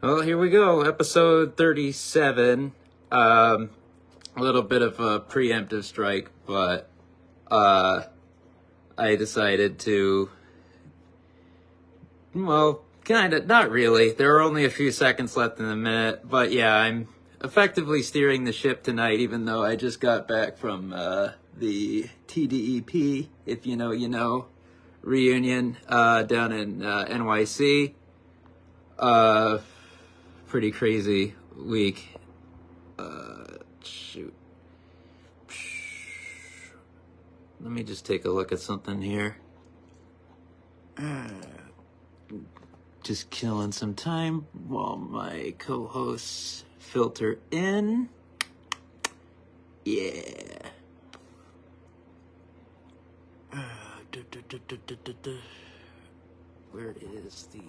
Well, here we go. Episode 37. A little bit of a preemptive strike, but I decided to, well, kind of, not really. There are only a few seconds left in the minute, but yeah, I'm effectively steering the ship tonight, even though I just got back from the TDEP, if you know, you know, reunion down in NYC. Pretty crazy week. Shoot. Let me just take a look at something here. Just killing some time while my co-hosts filter in. Yeah. Where is the...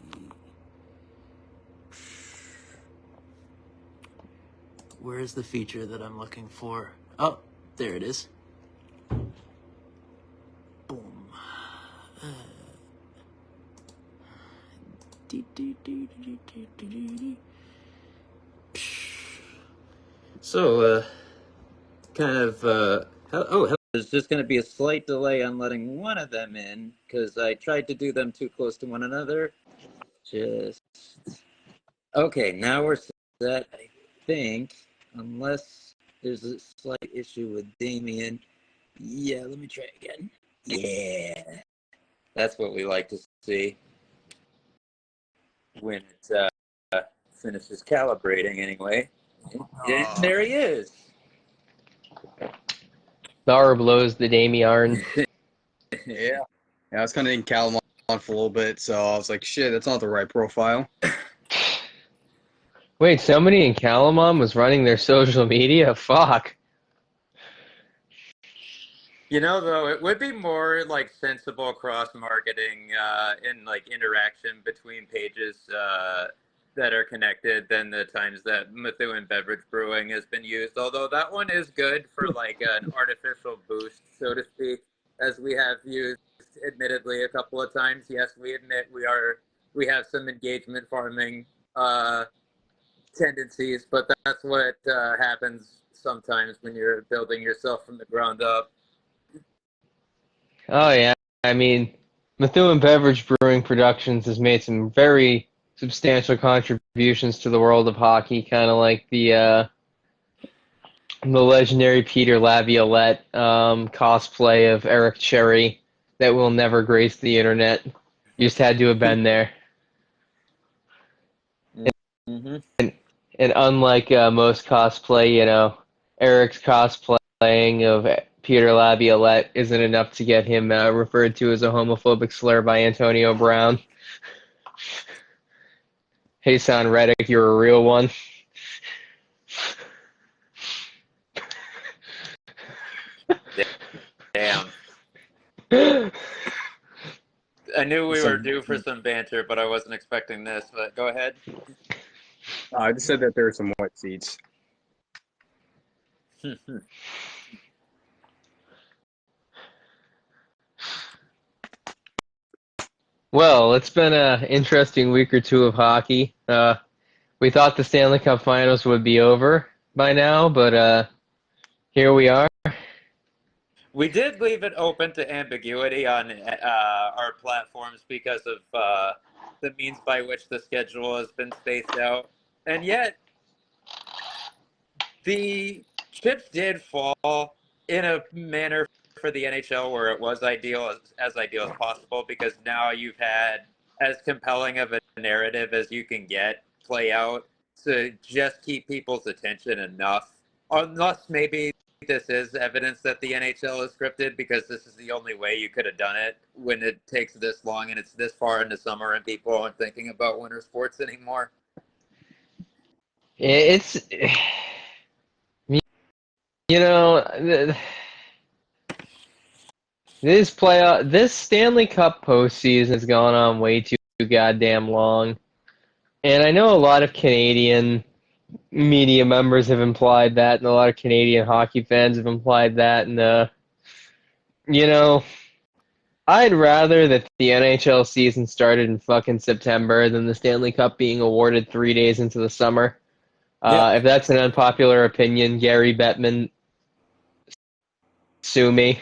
Where's the feature that I'm looking for? Oh, there it is. Boom. So, there's just going to be a slight delay on letting one of them in, because I tried to do them too close to one another. Okay, now we're set, I think, unless there's a slight issue with Damien. Yeah, let me try again. Yeah. That's what we like to see when it finishes calibrating, anyway. And there he is. Nara blows the Damian. Yeah, I was kind of in Calamon for a little bit, so I was like, shit, that's not the right profile. Wait, somebody in Calamon was running their social media? Fuck. You know, though, it would be more like sensible cross-marketing and like interaction between pages that are connected than the times that Methuen Beverage Brewing has been used. Although that one is good for like an artificial boost, so to speak, as we have used admittedly a couple of times. Yes, we admit we have some engagement farming tendencies, but that's what happens sometimes when you're building yourself from the ground up. Oh, yeah. I mean, Methuen Beverage Brewing Productions has made some very substantial contributions to the world of hockey, kind of like the legendary Peter Laviolette cosplay of Eric Cherry that will never grace the internet. You just had to have been there. Mm-hmm. And unlike most cosplay, you know, Eric's cosplaying of Peter Laviolette isn't enough to get him referred to as a homophobic slur by Antonio Brown. Hey, Son Reddick, you're a real one. Damn. I knew we were due for some banter, but I wasn't expecting this. But go ahead. I just said that there are some wet seats. Well, it's been an interesting week or two of hockey. We thought the Stanley Cup Finals would be over by now, but here we are. We did leave it open to ambiguity on our platforms because of the means by which the schedule has been spaced out. And yet, the chips did fall in a manner for the NHL where it was ideal as ideal as possible, because now you've had as compelling of a narrative as you can get play out to just keep people's attention enough. Unless maybe this is evidence that the NHL is scripted, because this is the only way you could have done it when it takes this long and it's this far into summer and people aren't thinking about winter sports anymore. It's, you know, this Stanley Cup postseason has gone on way too goddamn long, and I know a lot of Canadian media members have implied that, and a lot of Canadian hockey fans have implied that, and you know, I'd rather that the NHL season started in fucking September than the Stanley Cup being awarded 3 days into the summer. Yeah. If that's an unpopular opinion, Gary Bettman, sue me.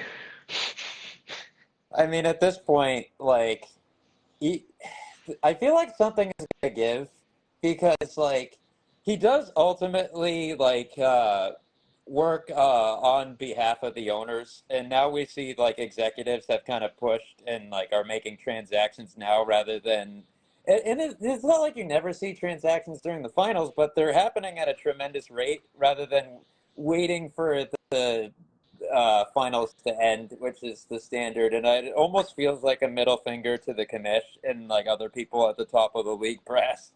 I mean, at this point, like, he, I feel like something is gonna give because, like, he does ultimately work on behalf of the owners, and now we see like executives have kind of pushed and like are making transactions now rather than. And it's not like you never see transactions during the finals, but they're happening at a tremendous rate rather than waiting for the finals to end, which is the standard. And it almost feels like a middle finger to the commish and like other people at the top of the league press.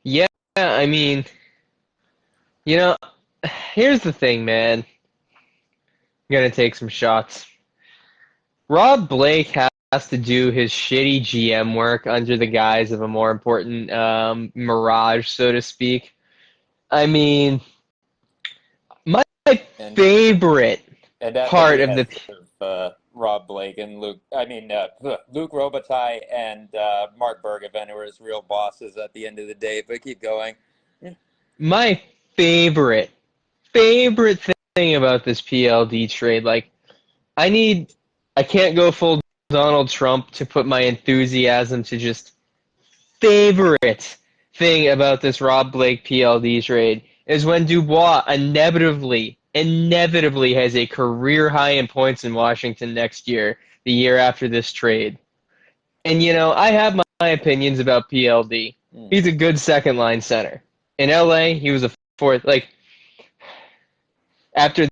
Yeah, I mean, you know, here's the thing, man. I'm gonna take some shots. Rob Blake has to do his shitty GM work under the guise of a more important mirage, so to speak. I mean, my And favorite and at the part of the behest of Rob Blake and Luke Robitaille and Mark Bergevin, who are his real bosses at the end of the day. But keep going. my favorite thing about this PLD trade, like I need, I can't go full Donald Trump to put my enthusiasm to just favorite thing about this Rob Blake PLD trade is when Dubois inevitably has a career high in points in Washington next year, the year after this trade. And I have my opinions about PLD. Hmm. He's a good second line center. In LA, he was a fourth. Like after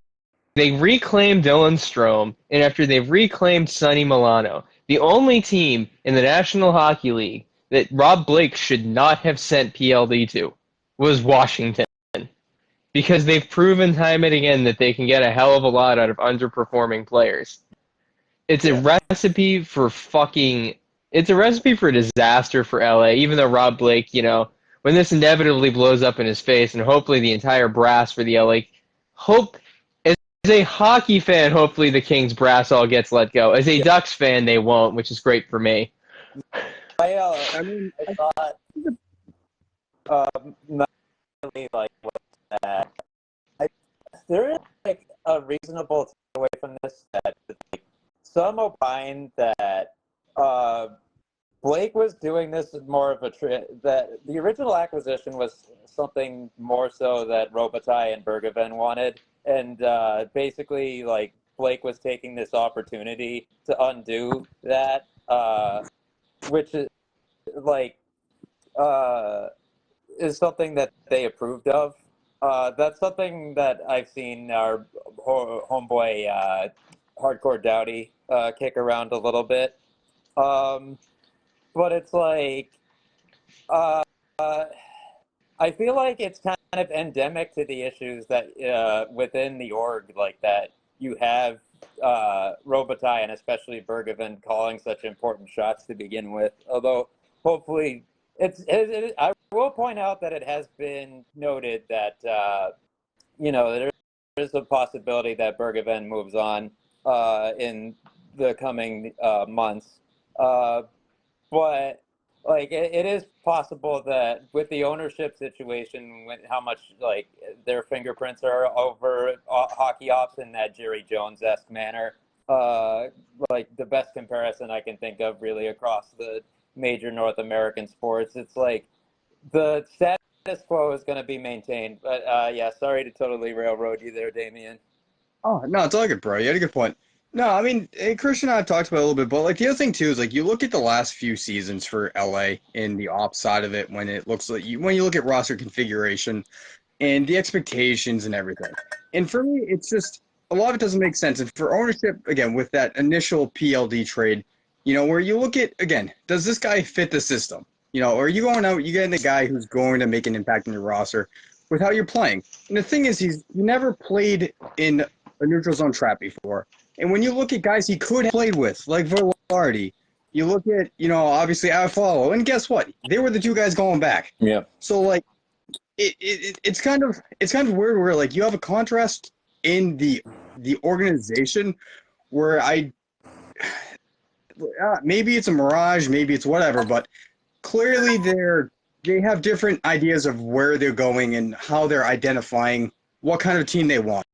they reclaimed Dylan Strome and after they reclaimed Sonny Milano, the only team in the National Hockey League that Rob Blake should not have sent PLD to was Washington. Because they've proven time and again that they can get a hell of a lot out of underperforming players. It's a Yeah. recipe for fucking. It's a recipe for disaster for LA. Even though Rob Blake, when this inevitably blows up in his face, and hopefully the entire brass for the LA, hope as a hockey fan, hopefully the Kings brass all gets let go. As a Yeah. Ducks fan, they won't, which is great for me. I mean, I thought not really like what that. I, there is like a reasonable takeaway from this that like, some opine that Blake was doing this as more of a that the original acquisition was something more so that Robitaille and Bergevin wanted, and basically like Blake was taking this opportunity to undo that, which is like uh, is something that they approved of. That's something that I've seen our homeboy Hardcore Dowdy kick around a little bit. Um, but it's like uh, I feel like it's kind of endemic to the issues that within the org, like that you have Robitaille and especially Bergevin calling such important shots to begin with. Although hopefully, I will point out that it has been noted that there is a possibility that Bergevin moves on in the coming months. Uh, but like it is possible that with the ownership situation, with how much like their fingerprints are over hockey ops in that Jerry Jones-esque manner, uh, like the best comparison I can think of really across the major North American sports, it's like the status quo is going to be maintained. But yeah, sorry to totally railroad you there, Damien. oh no, it's all good, bro. You had a good point. No, I mean, Christian and I have talked about it a little bit, but like the other thing too is like you look at the last few seasons for LA in the ops side of it when it looks like when you look at roster configuration and the expectations and everything. And for me, it's just a lot of it doesn't make sense. And for ownership, again, with that initial PLD trade, where you look at again, does this guy fit the system? Or are you going out, you getting a guy who's going to make an impact in your roster with how you're playing? And the thing is, he never played in a neutral zone trap before. And when you look at guys he could have played with, like Velarde, you look at, obviously Afalo, and guess what? They were the two guys going back. Yeah. So like it's kind of weird where like you have a contrast in the organization where maybe it's a mirage, maybe it's whatever, but clearly they have different ideas of where they're going and how they're identifying what kind of team they want.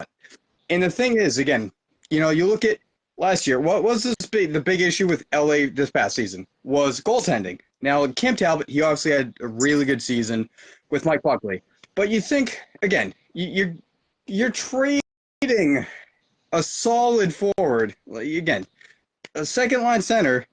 And the thing is, again, you look at last year. What was the big issue with LA this past season was goaltending. Now, Cam Talbot, he obviously had a really good season with Mike Buckley, but you think again, you're trading a solid forward, like, again, a second line center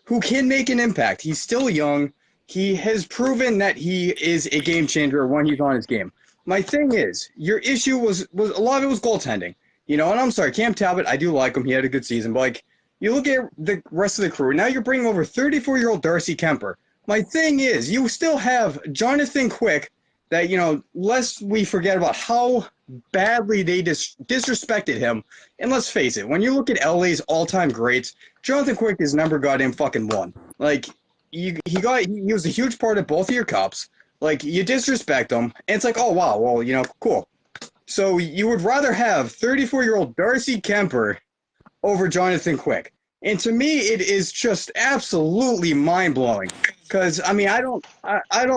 who can make an impact. He's still young. He has proven that he is a game changer when he's on his game. My thing is, your issue was a lot of it was goaltending. And I'm sorry, Cam Talbot, I do like him. He had a good season. But, like, you look at the rest of the crew. Now you're bringing over 34-year-old Darcy Kemper. My thing is, you still have Jonathan Quick that, lest we forget about how badly they disrespected him. And let's face it, when you look at LA's all-time greats, Jonathan Quick is number goddamn fucking one. Like, he was a huge part of both of your cups. Like, you disrespect him, and it's like, oh, wow, well, cool. So you would rather have 34-year-old Darcy Kemper over Jonathan Quick. And to me, it is just absolutely mind-blowing. Because, I mean, I don't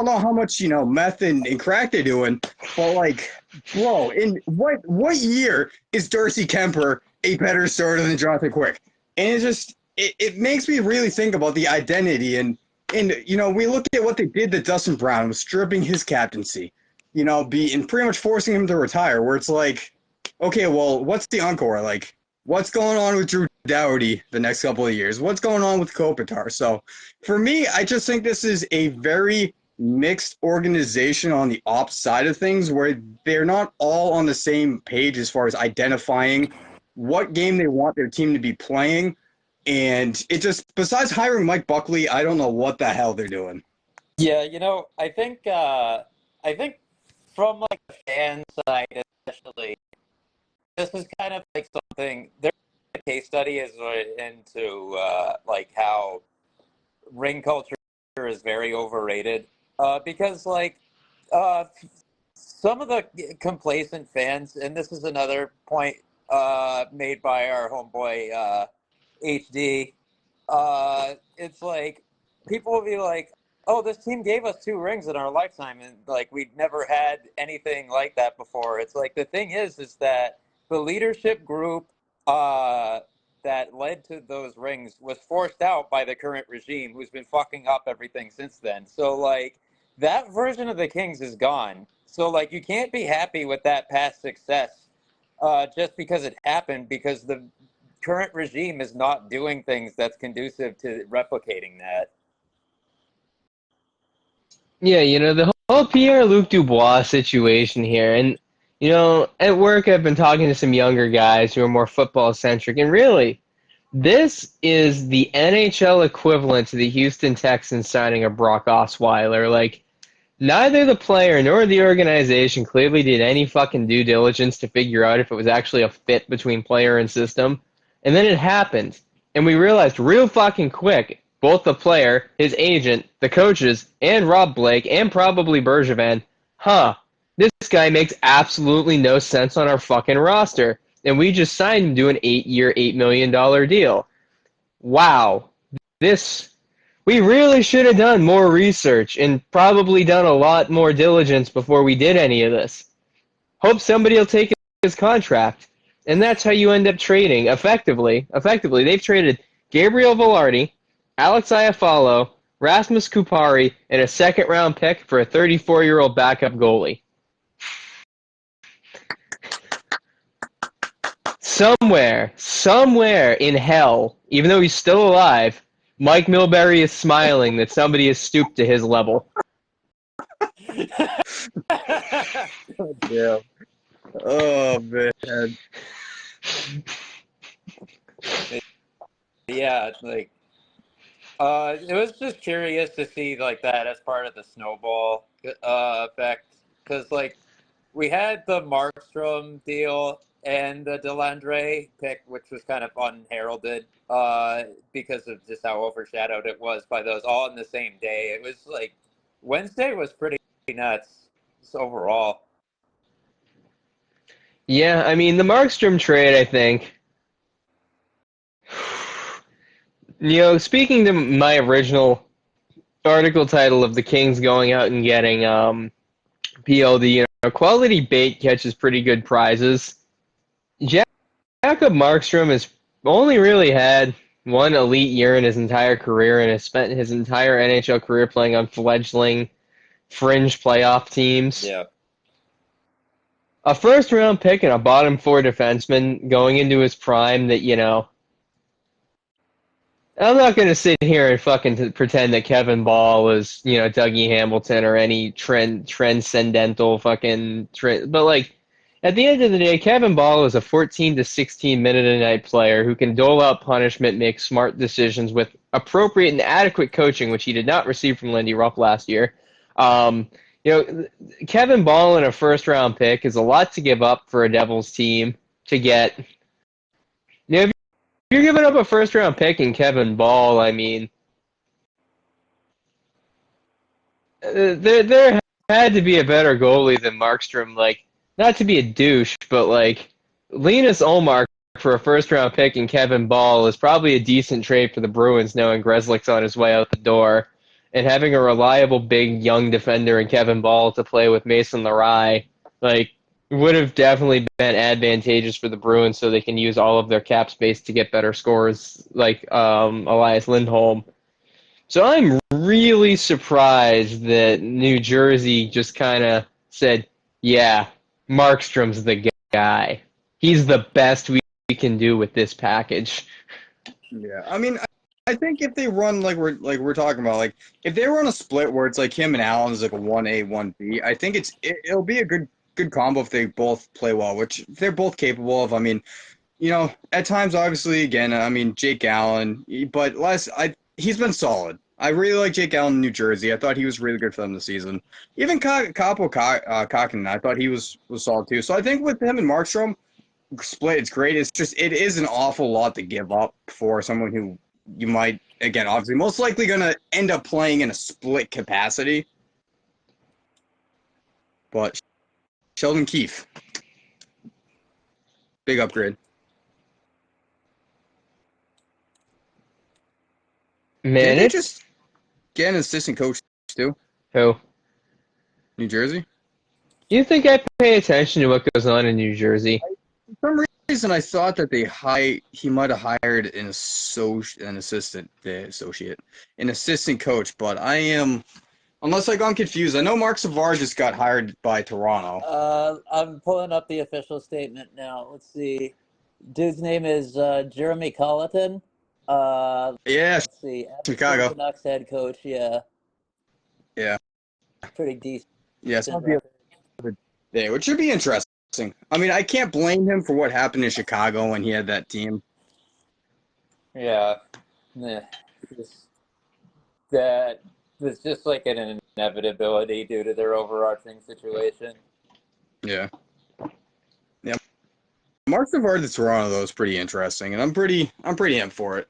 know how much, meth and crack they're doing, but, like, bro, in what year is Darcy Kemper a better starter than Jonathan Quick? And it makes me really think about the identity. And we look at what they did to Dustin Brown, was stripping his captaincy, and pretty much forcing him to retire, where it's like, okay, well, what's the encore? Like, what's going on with Drew Doughty the next couple of years? What's going on with Kopitar? So for me, I just think this is a very mixed organization on the ops side of things, where they're not all on the same page as far as identifying what game they want their team to be playing. And it just, besides hiring Mike Buckley, I don't know what the hell they're doing. Yeah, I think from like the fan side especially, this is kind of like something. Their case study is into like how ring culture is very overrated. Because like some of the complacent fans, and this is another point made by our homeboy HD. It's like people will be like, "Oh, this team gave us 2 rings in our lifetime, and like we'd never had anything like that before." It's like the thing is that the leadership group that led to those rings was forced out by the current regime, who's been fucking up everything since then. So like that version of the Kings is gone. So like you can't be happy with that past success just because it happened, because the current regime is not doing things that's conducive to replicating that. Yeah, the whole Pierre-Luc Dubois situation here, and at work I've been talking to some younger guys who are more football centric, and really, this is the NHL equivalent to the Houston Texans signing a Brock Osweiler. Like, neither the player nor the organization clearly did any fucking due diligence to figure out if it was actually a fit between player and system. And then it happened. And we realized real fucking quick, both the player, his agent, the coaches, and Rob Blake, and probably Bergevin, this guy makes absolutely no sense on our fucking roster. And we just signed him to an 8-year, $8 million deal. Wow. We really should have done more research and probably done a lot more diligence before we did any of this. Hope somebody will take his contract. And that's how you end up trading effectively. They've traded Gabriel Velarde, Alex Iafallo, Rasmus Kupari, and a second-round pick for a 34-year-old backup goalie. Somewhere in hell, even though he's still alive, Mike Milbury is smiling that somebody has stooped to his level. Yeah. Oh, man. Yeah, like it was just curious to see like that as part of the snowball effect, because like we had the Markstrom deal and the Delandre pick, which was kind of unheralded because of just how overshadowed it was by those all in the same day. It was like Wednesday was pretty nuts overall. Yeah, I mean, the Markstrom trade, I think, Speaking to my original article title of the Kings going out and getting PLD, quality bait catches pretty good prizes. Jacob Markstrom has only really had one elite year in his entire career and has spent his entire NHL career playing on fledgling fringe playoff teams. Yeah. A first round pick and a bottom four defenseman going into his prime that, I'm not going to sit here and fucking pretend that Kevin Ball was, Dougie Hamilton or any transcendental fucking trend. But, like, at the end of the day, Kevin Ball is a 14 to 16 minute a night player who can dole out punishment, make smart decisions with appropriate and adequate coaching, which he did not receive from Lindy Ruff last year. Kevin Ball in a first round pick is a lot to give up for a Devils team to get. If you're giving up a first round pick in Kevin Ball, I mean, there had to be a better goalie than Markstrom. Like, not to be a douche, but like Linus Ullmark for a first round pick in Kevin Ball is probably a decent trade for the Bruins, knowing Grzelcyk's on his way out the door, and having a reliable big young defender in Kevin Ball to play with Mason Lohrei, like, would have definitely been advantageous for the Bruins, so they can use all of their cap space to get better scores, like Elias Lindholm. So I'm really surprised that New Jersey just kind of said, yeah, Markstrom's the guy. He's the best we can do with this package. Yeah, I mean, I think if they run like we're talking about, like if they run a split where it's like him and Allen is like a 1A 1B, I think it'll be a good combo if they both play well, which they're both capable of. I mean, at times obviously again, I mean Jake Allen, but he's been solid. I really like Jake Allen in New Jersey. I thought he was really good for them this season. Even Kaapo Kahkonen, I thought he was solid too. So I think with him and Markstrom split, it's great. It's just it is an awful lot to give up for someone who you might, again, obviously most likely going to end up playing in a split capacity. But Sheldon Keefe, big upgrade. Man, Did they it's just get an assistant coach too? who? New Jersey? You think I pay attention to what goes on in New Jersey? For some reason, I thought that he might have hired an assistant coach, but I am, unless I'm confused. I know Mark Savard just got hired by Toronto. I'm pulling up the official statement now. Let's see. Dude's name is Jeremy Colleton. Yeah, Let's see. Chicago. Canucks head coach. Yeah. Yeah. Pretty decent. Yeah, it's not the other day, which should be interesting. I mean, I can't blame him for what happened in Chicago when he had that team. Yeah. That was just like an inevitability due to their overarching situation. Yeah. Yeah. Mark Savard to Toronto though is pretty interesting, and I'm pretty amped for it.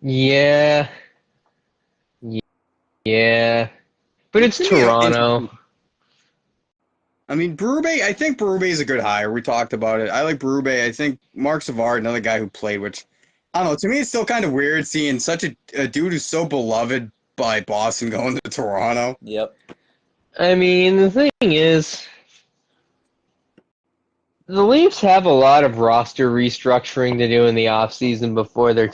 Yeah. Yeah. But it's Toronto. I mean, I think Berube is a good hire. We talked about it. I like Berube. I think Mark Savard, another guy who played, which, I don't know, to me it's still kind of weird seeing such a dude who's so beloved by Boston going to Toronto. Yep. I mean, the thing is, the Leafs have a lot of roster restructuring to do in the offseason before they're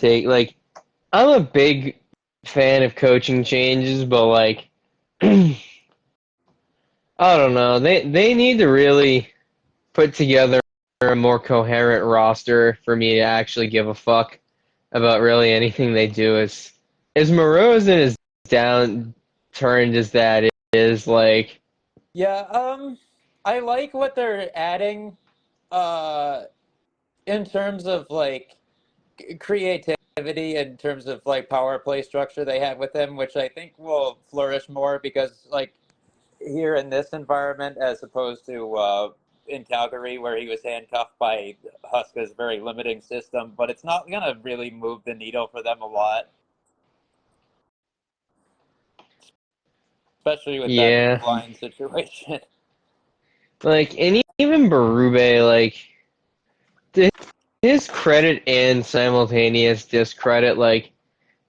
I'm a big fan of coaching changes, but I don't know. They need to really put together a more coherent roster for me to actually give a fuck about really anything they do. As morose and as downturned as that is, Yeah, I like what they're adding in terms of creativity, in terms of power play structure they have with them, which I think will flourish more because here in this environment as opposed to in Calgary where he was handcuffed by Huska's very limiting system, but it's not going to really move the needle for them a lot. Especially with that line situation. And even Berube, his credit and simultaneous discredit, like,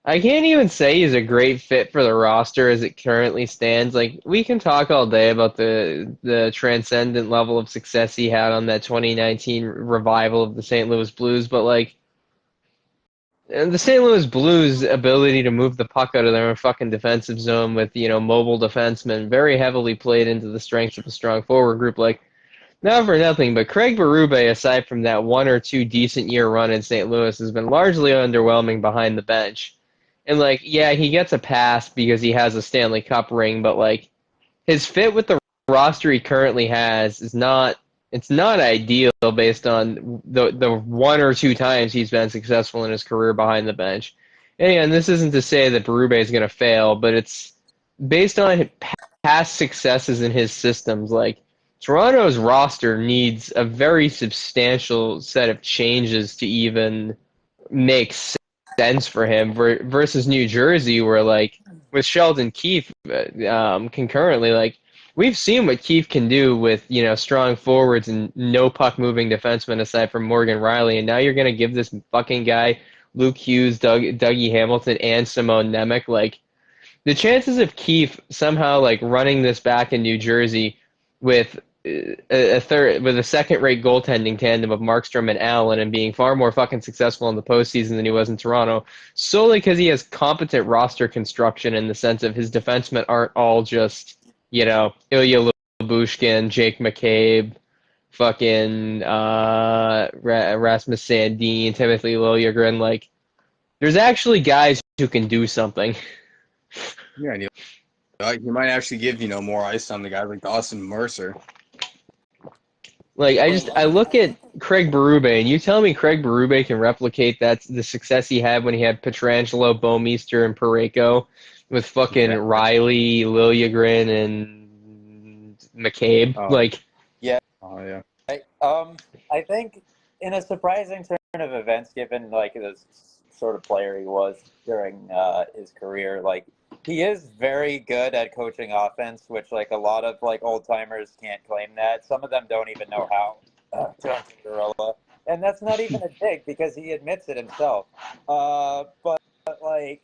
I can't even say he's a great fit for the roster as it currently stands. Like, we can talk all day about the transcendent level of success he had on that 2019 revival of the St. Louis Blues, but like, and the St. Louis Blues' ability to move the puck out of their own fucking defensive zone with, mobile defensemen very heavily played into the strengths of a strong forward group. Like, not for nothing, but Craig Berube, aside from that one or two decent year run in St. Louis, has been largely underwhelming behind the bench. And, like, yeah, he gets a pass because he has a Stanley Cup ring, but, like, his fit with the roster he currently has is not it's not ideal based on the one or two times he's been successful in his career behind the bench. And again, this isn't to say that Berube is going to fail, but it's based on past successes in his systems. Like, Toronto's roster needs a very substantial set of changes to even make sense for him versus New Jersey, where, like, with Sheldon Keefe concurrently, like, we've seen what Keefe can do with, strong forwards and no puck moving defensemen aside from Morgan Riley, and now you're going to give this fucking guy Luke Hughes, Dougie Hamilton, and Simone Nemec. Like, the chances of Keefe somehow, like, running this back in New Jersey with a second-rate goaltending tandem of Markstrom and Allen and being far more fucking successful in the postseason than he was in Toronto, solely because he has competent roster construction in the sense of his defensemen aren't all just, Ilya Lyubushkin, Jake McCabe, fucking Rasmus Sandin, Timothy Liljegren. Like, there's actually guys who can do something. Yeah, and you might actually give, more ice on the guys like Dawson Mercer. Like, I look at Craig Berube, and you tell me Craig Berube can replicate the success he had when he had Pietrangelo, Bouwmeester, and Parayko with fucking Riley, Liljegren, and McCabe. Oh. Like, Yeah. Oh, yeah. I think in a surprising turn of events, given like the sort of player he was during his career, like, he is very good at coaching offense, which, like, a lot of, like, old timers can't claim that. Some of them don't even know how. John Cinderella, and that's not even a dig because he admits it himself. But like,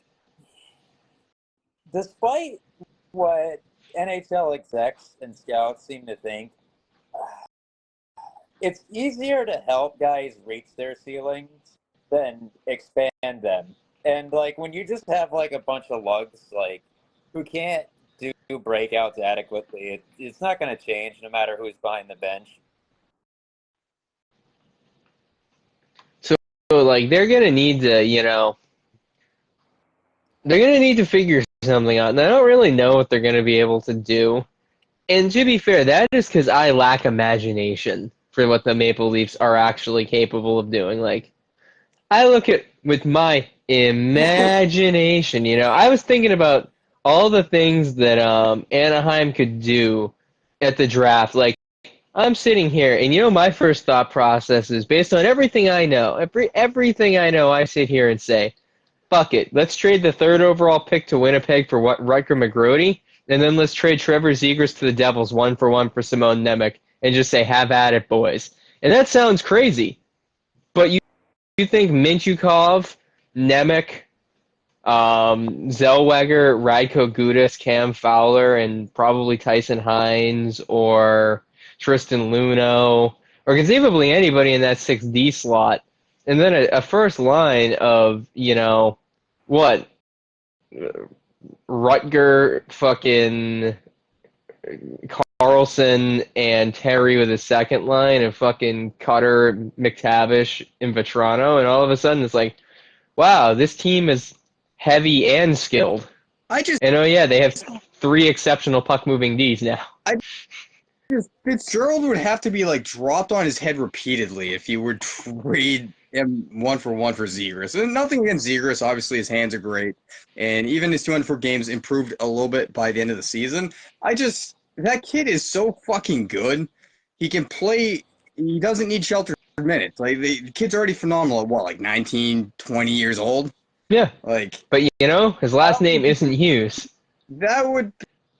despite what NHL execs and scouts seem to think, it's easier to help guys reach their ceilings than expand them. And, like, when you just have, like, a bunch of lugs, like, who can't do breakouts adequately, it's not going to change no matter who's behind the bench. so like, they're gonna need to, they're gonna need to figure something out, and I don't really know what they're gonna be able to do. And to be fair, that is because I lack imagination for what the Maple Leafs are actually capable of doing. Like, I look at with my imagination, I was thinking about all the things that Anaheim could do at the draft. Like, I'm sitting here, and my first thought process is based on everything I know. Everything I know, I sit here and say, fuck it. Let's trade the third overall pick to Winnipeg for Rutger McGrody, and then let's trade Trevor Zegras to the Devils 1-for-1 for Simone Nemec, and just say, have at it, boys. And that sounds crazy, but you think Mintyukov, Nemec, Zellweger, Radko Gudas, Cam Fowler, and probably Tyson Hines or Tristan Luneau, or conceivably anybody in that 6D slot, and then a first line of, what? Rutger, fucking Carlson, and Terry with a second line, and fucking Cutter, McTavish, and Vetrano, and all of a sudden it's like, wow, this team is heavy and skilled. And oh yeah, they have 3 exceptional puck-moving Ds now. Fitzgerald would have to be, like, dropped on his head repeatedly if he would trade him 1-for-1 for Zegras. And nothing against Zegras. Obviously, his hands are great. And even his 204 games improved a little bit by the end of the season. That kid is so fucking good. He can play. He doesn't need sheltered minutes. Like, the kid's already phenomenal at, what, like 19, 20 years old? Yeah. Like, but, his last name isn't Hughes. That would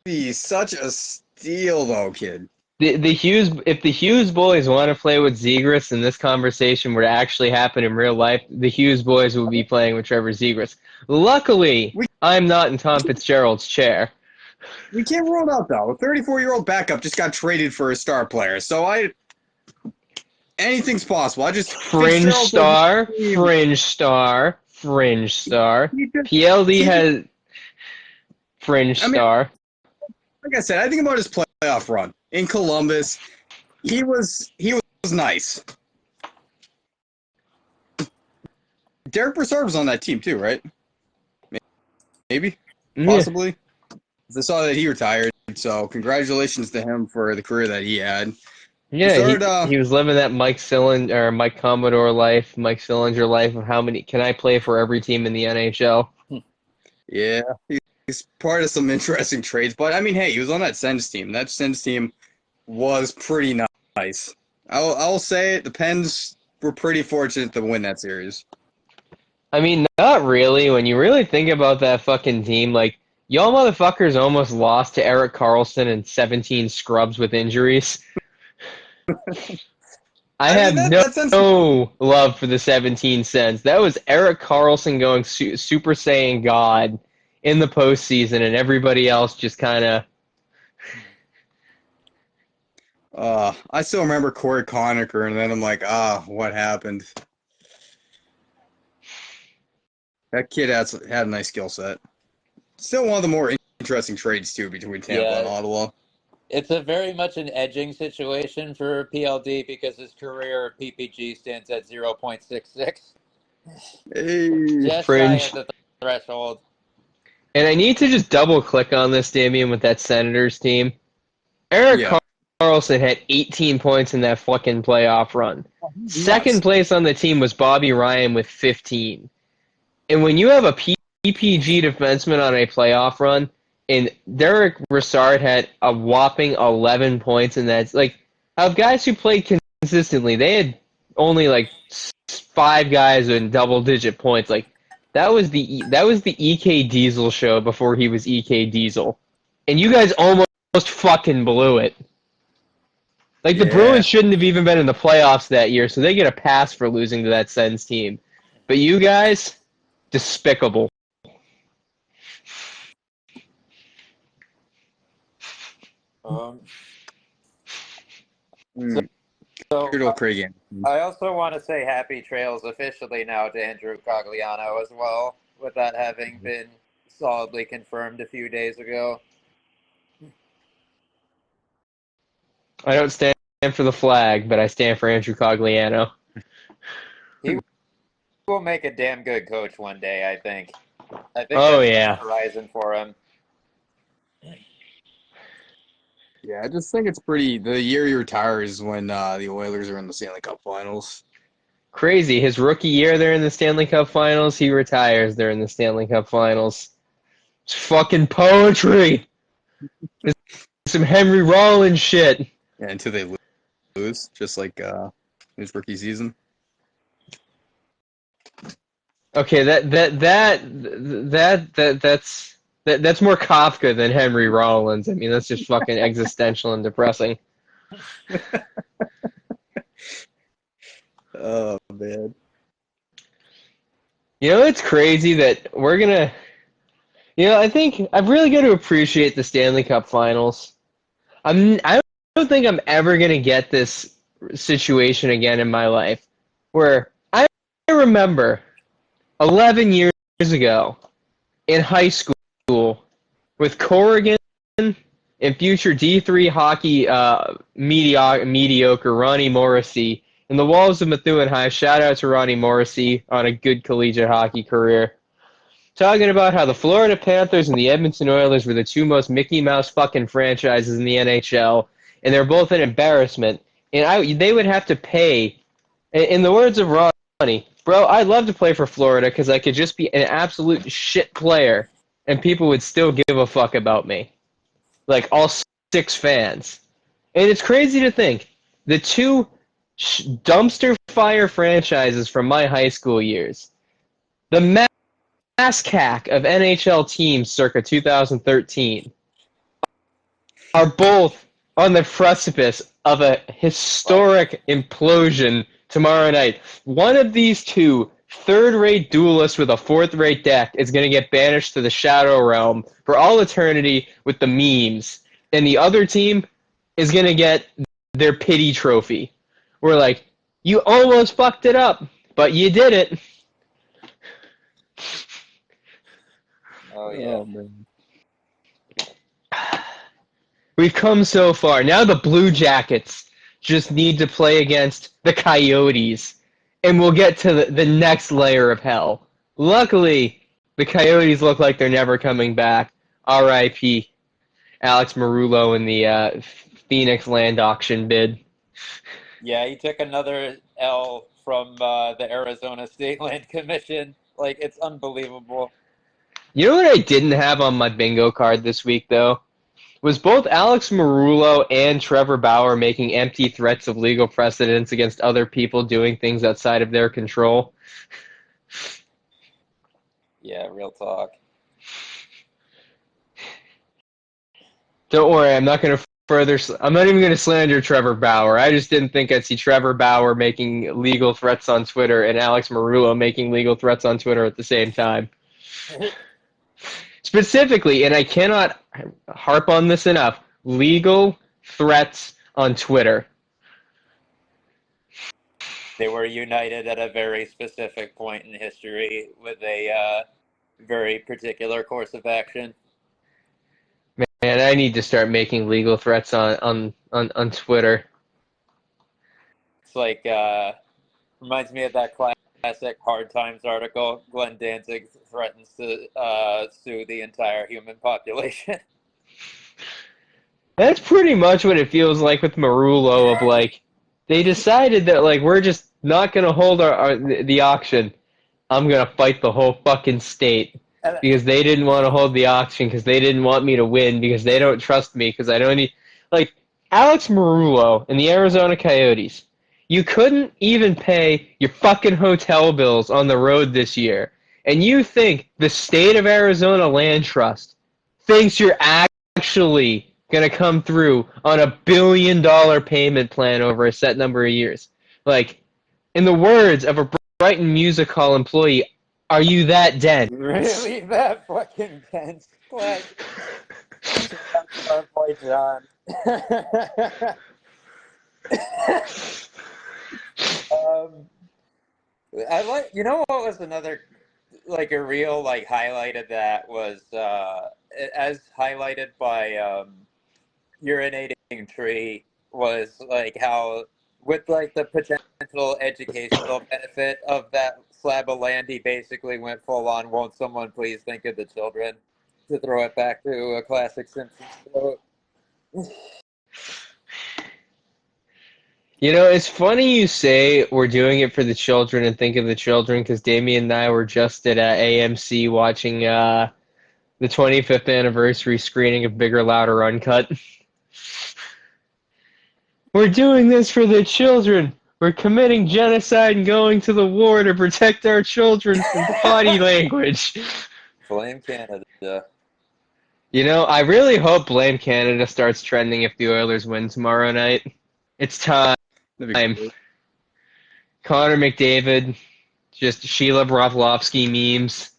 be such a steal, though, kid. The Hughes, if the Hughes boys want to play with Zegras and this conversation were to actually happen in real life, the Hughes boys would be playing with Trevor Zegras. Luckily, I'm not in Tom Fitzgerald's chair. We can't rule it out, though. A 34-year-old backup just got traded for a star player, so anything's possible. Fringe star. PLD has fringe star. Like I said, I think about his playoff run in Columbus. He was nice. Derek Brassard was on that team too, right? Maybe, possibly. I saw that he retired, so congratulations to him for the career that he had. Yeah, Brassard, he was living that Mike Commodore life, Mike Sillinger life of how many can I play for every team in the NHL. Yeah, he's part of some interesting trades, but I mean, hey, he was on that Sens team. That Sens team was pretty nice. I'll say it. The Pens were pretty fortunate to win that series. I mean, not really. When you really think about that fucking team, like, y'all motherfuckers almost lost to Erik Karlsson and 17 scrubs with injuries. I have no love for the 17 Sens. That was Erik Karlsson going Super Saiyan God in the postseason, and everybody else just kind of... I still remember Corey Conacher, and then I'm like, what happened? That kid had a nice skill set. Still one of the more interesting trades, too, between Tampa and Ottawa. It's a very much an edging situation for PLD because his career PPG stands at 0.66. Hey, just fringe. shy of the threshold. And I need to just double-click on this, Damien, with that Senators team. Erik Karlsson had 18 points in that fucking playoff run. Second place on the team was Bobby Ryan with 15. And when you have a PPG defenseman on a playoff run, and Derek Brassard had a whopping 11 points in that, like, of guys who played consistently, they had only like 5 guys in double-digit points. Like, that was the EK Diesel show before he was EK Diesel, and you guys almost fucking blew it. Like, the Bruins shouldn't have even been in the playoffs that year, so they get a pass for losing to that Sens team. But you guys, despicable. So Craig. I also want to say happy trails officially now to Andrew Cogliano as well, with that having been solidly confirmed a few days ago. I don't stand for the flag, but I stand for Andrew Cogliano. He will make a damn good coach one day, I think. I think that's the horizon for him. Yeah, I just think it's pretty. The year he retires when the Oilers are in the Stanley Cup Finals. Crazy. His rookie year, they're in the Stanley Cup Finals. He retires, they're in the Stanley Cup Finals. It's fucking poetry. It's some Henry Rollins shit. Yeah, until they lose, just like his rookie season. Okay, that's more Kafka than Henry Rollins. I mean, that's just fucking existential and depressing. Oh, man. You know, it's crazy that we're gonna... You know, I think I've really got to appreciate the Stanley Cup Finals. I don't think I'm ever gonna get this situation again in my life, where I remember 11 years ago in high school with Corrigan and future D3 hockey mediocre Ronnie Morrissey in the walls of Methuen High. Shout out to Ronnie Morrissey on a good collegiate hockey career. Talking about how the Florida Panthers and the Edmonton Oilers were the two most Mickey Mouse fucking franchises in the NHL, and they're both an embarrassment. And they would have to pay, in the words of Ronnie, bro, I'd love to play for Florida because I could just be an absolute shit player, and people would still give a fuck about me. Like, all 6 fans. And it's crazy to think, the two dumpster fire franchises from my high school years, the ASCAC of NHL teams circa 2013 are both on the precipice of a historic implosion tomorrow night. One of these two third-rate duelists with a fourth-rate deck is going to get banished to the Shadow Realm for all eternity with the memes, and the other team is going to get their pity trophy. We're like, you almost fucked it up, but you did it. Oh yeah. Oh, man. We've come so far. Now the Blue Jackets just need to play against the Coyotes, and we'll get to the next layer of hell. Luckily, the Coyotes look like they're never coming back. R.I.P. Alex Marullo in the Phoenix land auction bid. Yeah, he took another L from the Arizona State Land Commission. Like, it's unbelievable. You know what I didn't have on my bingo card this week, though? Was both Alex Marullo and Trevor Bauer making empty threats of legal precedents against other people doing things outside of their control? Yeah, real talk. Don't worry, I'm not going to I'm not even going to slander Trevor Bauer. I just didn't think I'd see Trevor Bauer making legal threats on Twitter and Alex Marullo making legal threats on Twitter at the same time. Specifically, and I cannot harp on this enough, legal threats on Twitter. They were united at a very specific point in history with a very particular course of action. Man, I need to start making legal threats on Twitter. It's like, reminds me of that classic Hard Times article. Glenn Danzig threatens to sue the entire human population. That's pretty much what it feels like with Marullo. Of like, they decided that like we're just not gonna hold the auction. I'm gonna fight the whole fucking state because they didn't want to hold the auction because they didn't want me to win because they don't trust me because I don't need like Alex Marullo and the Arizona Coyotes. You couldn't even pay your fucking hotel bills on the road this year, and you think the state of Arizona Land Trust thinks you're actually going to come through on a $1 billion payment plan over a set number of years. Like, in the words of a Brighton Music Hall employee, are you that dense? Really that fucking dense? What? Our boy John. I like. You know what was another like a real like highlight of that was as highlighted by urinating tree was like how with like the potential educational benefit of that slab of land, he basically went full on. Won't someone please think of the children? To throw it back to a classic Simpsons quote. You know, it's funny you say we're doing it for the children and think of the children because Damien and I were just at AMC watching the 25th anniversary screening of Bigger, Louder, Uncut. We're doing this for the children. We're committing genocide and going to the war to protect our children from body language. Blame Canada. You know, I really hope Blame Canada starts trending if the Oilers win tomorrow night. It's time. Connor McDavid, just Sheila Brovlovsky memes.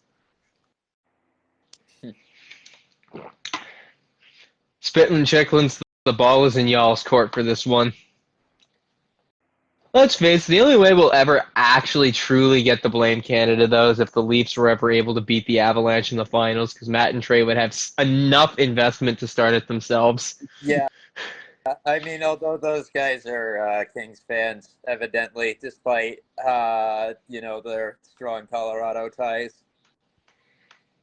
Spittin' Chicklins, the ball is in y'all's court for this one. Let's face it, the only way we'll ever actually truly get the Blame Canada, though, is if the Leafs were ever able to beat the Avalanche in the finals, because Matt and Trey would have enough investment to start it themselves. Yeah. I mean, although those guys are Kings fans, evidently, despite their strong Colorado ties.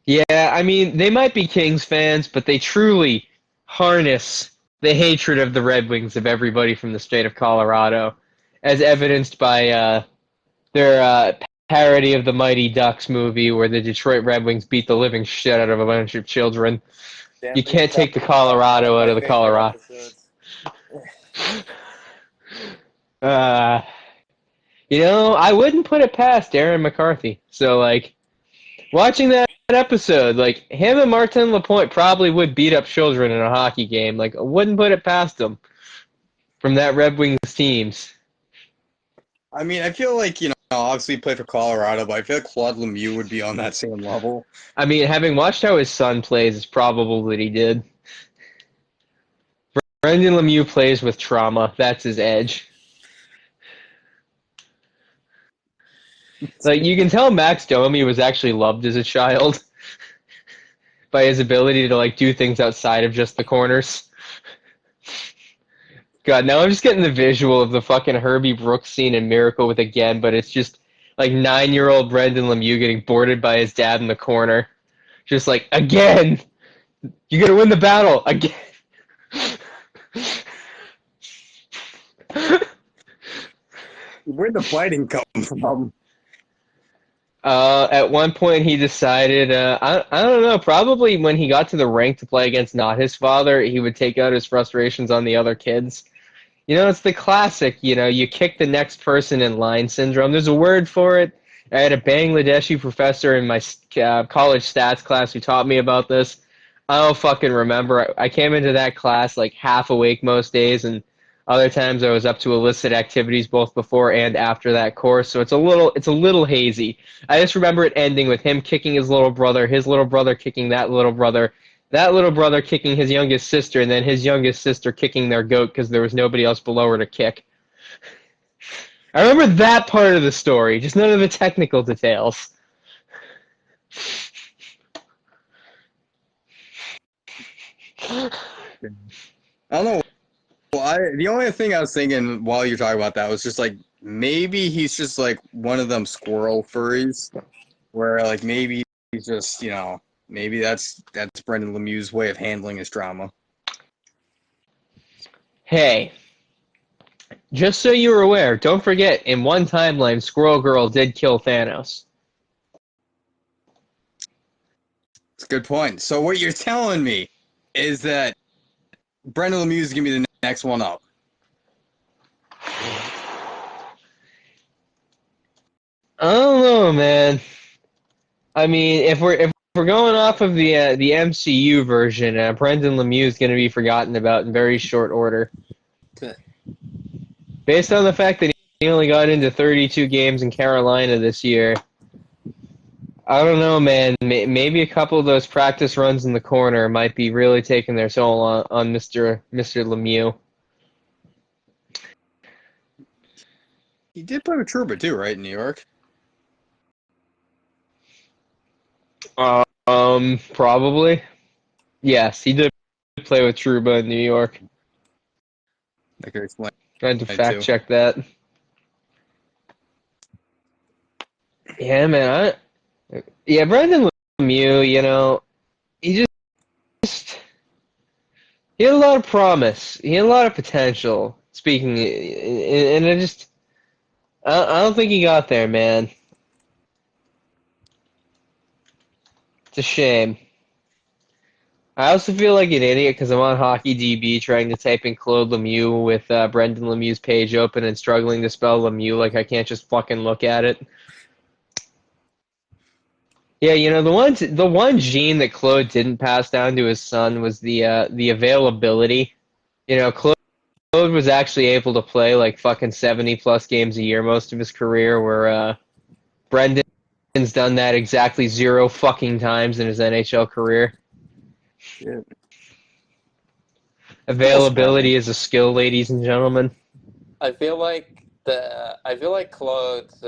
Yeah, I mean, they might be Kings fans, but they truly harness the hatred of the Red Wings of everybody from the state of Colorado, as evidenced by their parody of the Mighty Ducks movie where the Detroit Red Wings beat the living shit out of a bunch of children. Damn, You can't take the Colorado out of the Colorado. You know, I wouldn't put it past Aaron McCarthy. So, like, Watching that episode, like, him and Martin Lapointe probably would beat up children in a hockey game. Like, I wouldn't put it past them from that Red Wings teams. I mean, I feel like, obviously he played for Colorado, but I feel like Claude Lemieux would be on that same level. I mean, having watched how his son plays, it's probable that he did. Brendan Lemieux plays with trauma. That's his edge. Like, you can tell Max Domi was actually loved as a child by his ability to, like, do things outside of just the corners. God, now I'm just getting the visual of the fucking Herbie Brooks scene in Miracle with Again, but it's just like 9-year-old Brendan Lemieux getting boarded by his dad in the corner. Just like, again! You're gonna win the battle! Again! Where'd the fighting come from? At one point he decided, I don't know, probably when he got to the rink to play against not his father, he would take out his frustrations on the other kids. It's the classic, you kick the next person in line syndrome. There's a word for it. I had a Bangladeshi professor in my college stats class who taught me about this. I don't fucking remember. I came into that class like half awake most days, and other times I was up to illicit activities both before and after that course. So it's a little hazy. I just remember it ending with him kicking his little brother kicking that little brother kicking his youngest sister, and then his youngest sister kicking their goat because there was nobody else below her to kick. I remember that part of the story, just none of the technical details. I don't know. Well, the only thing I was thinking while you're talking about that was just like maybe he's just like one of them squirrel furries, where like maybe he's just maybe that's Brendan Lemieux's way of handling his trauma. Hey, just so you're aware, don't forget, in one timeline, Squirrel Girl did kill Thanos. It's a good point. So what you're telling me is that Brendan Lemieux is gonna be the next one up. I don't know, man. I mean, if we're going off of the MCU version, Brendan Lemieux is going to be forgotten about in very short order. Based on the fact that he only got into 32 games in Carolina this year, I don't know, man. Maybe a couple of those practice runs in the corner might be really taking their toll on Mr. Lemieux. He did play with Trouba too, right, in New York? Probably. Yes, he did play with Trouba in New York. I could explain. I had to fact check that. Yeah, man. Brendan Lemieux, he had a lot of promise. He had a lot of potential. Speaking, and I don't think he got there, man. It's a shame. I also feel like an idiot because I'm on HockeyDB trying to type in Claude Lemieux with Brendan Lemieux's page open and struggling to spell Lemieux like I can't just fucking look at it. Yeah, the one gene that Claude didn't pass down to his son was the availability. Claude was actually able to play like fucking 70+ games a year most of his career, where Brendan's done that exactly 0 fucking times in his NHL career. Shit. Availability is a skill, ladies and gentlemen. I feel like Claude's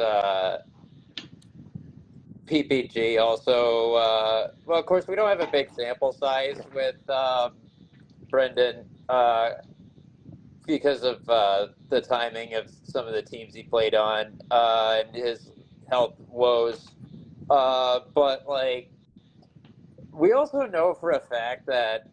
PPG also. Well, of course, we don't have a big sample size with Brendan because of the timing of some of the teams he played on and his health woes. But like, we also know for a fact that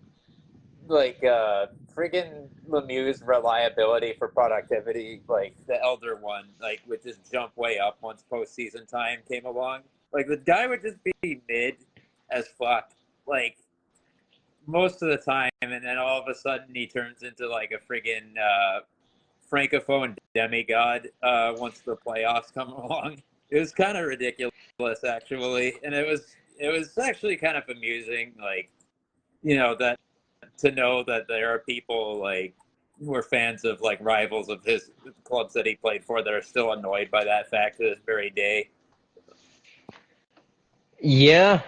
like friggin' Lemieux's reliability for productivity, like the elder one, like would just jump way up once postseason time came along. Like the guy would just be mid as fuck, like most of the time, and then all of a sudden he turns into like a friggin' francophone demigod once the playoffs come along. It was kind of ridiculous, actually, and it was actually kind of amusing, like, that to know that there are people like who are fans of like rivals of his clubs that he played for that are still annoyed by that fact to this very day. Yeah.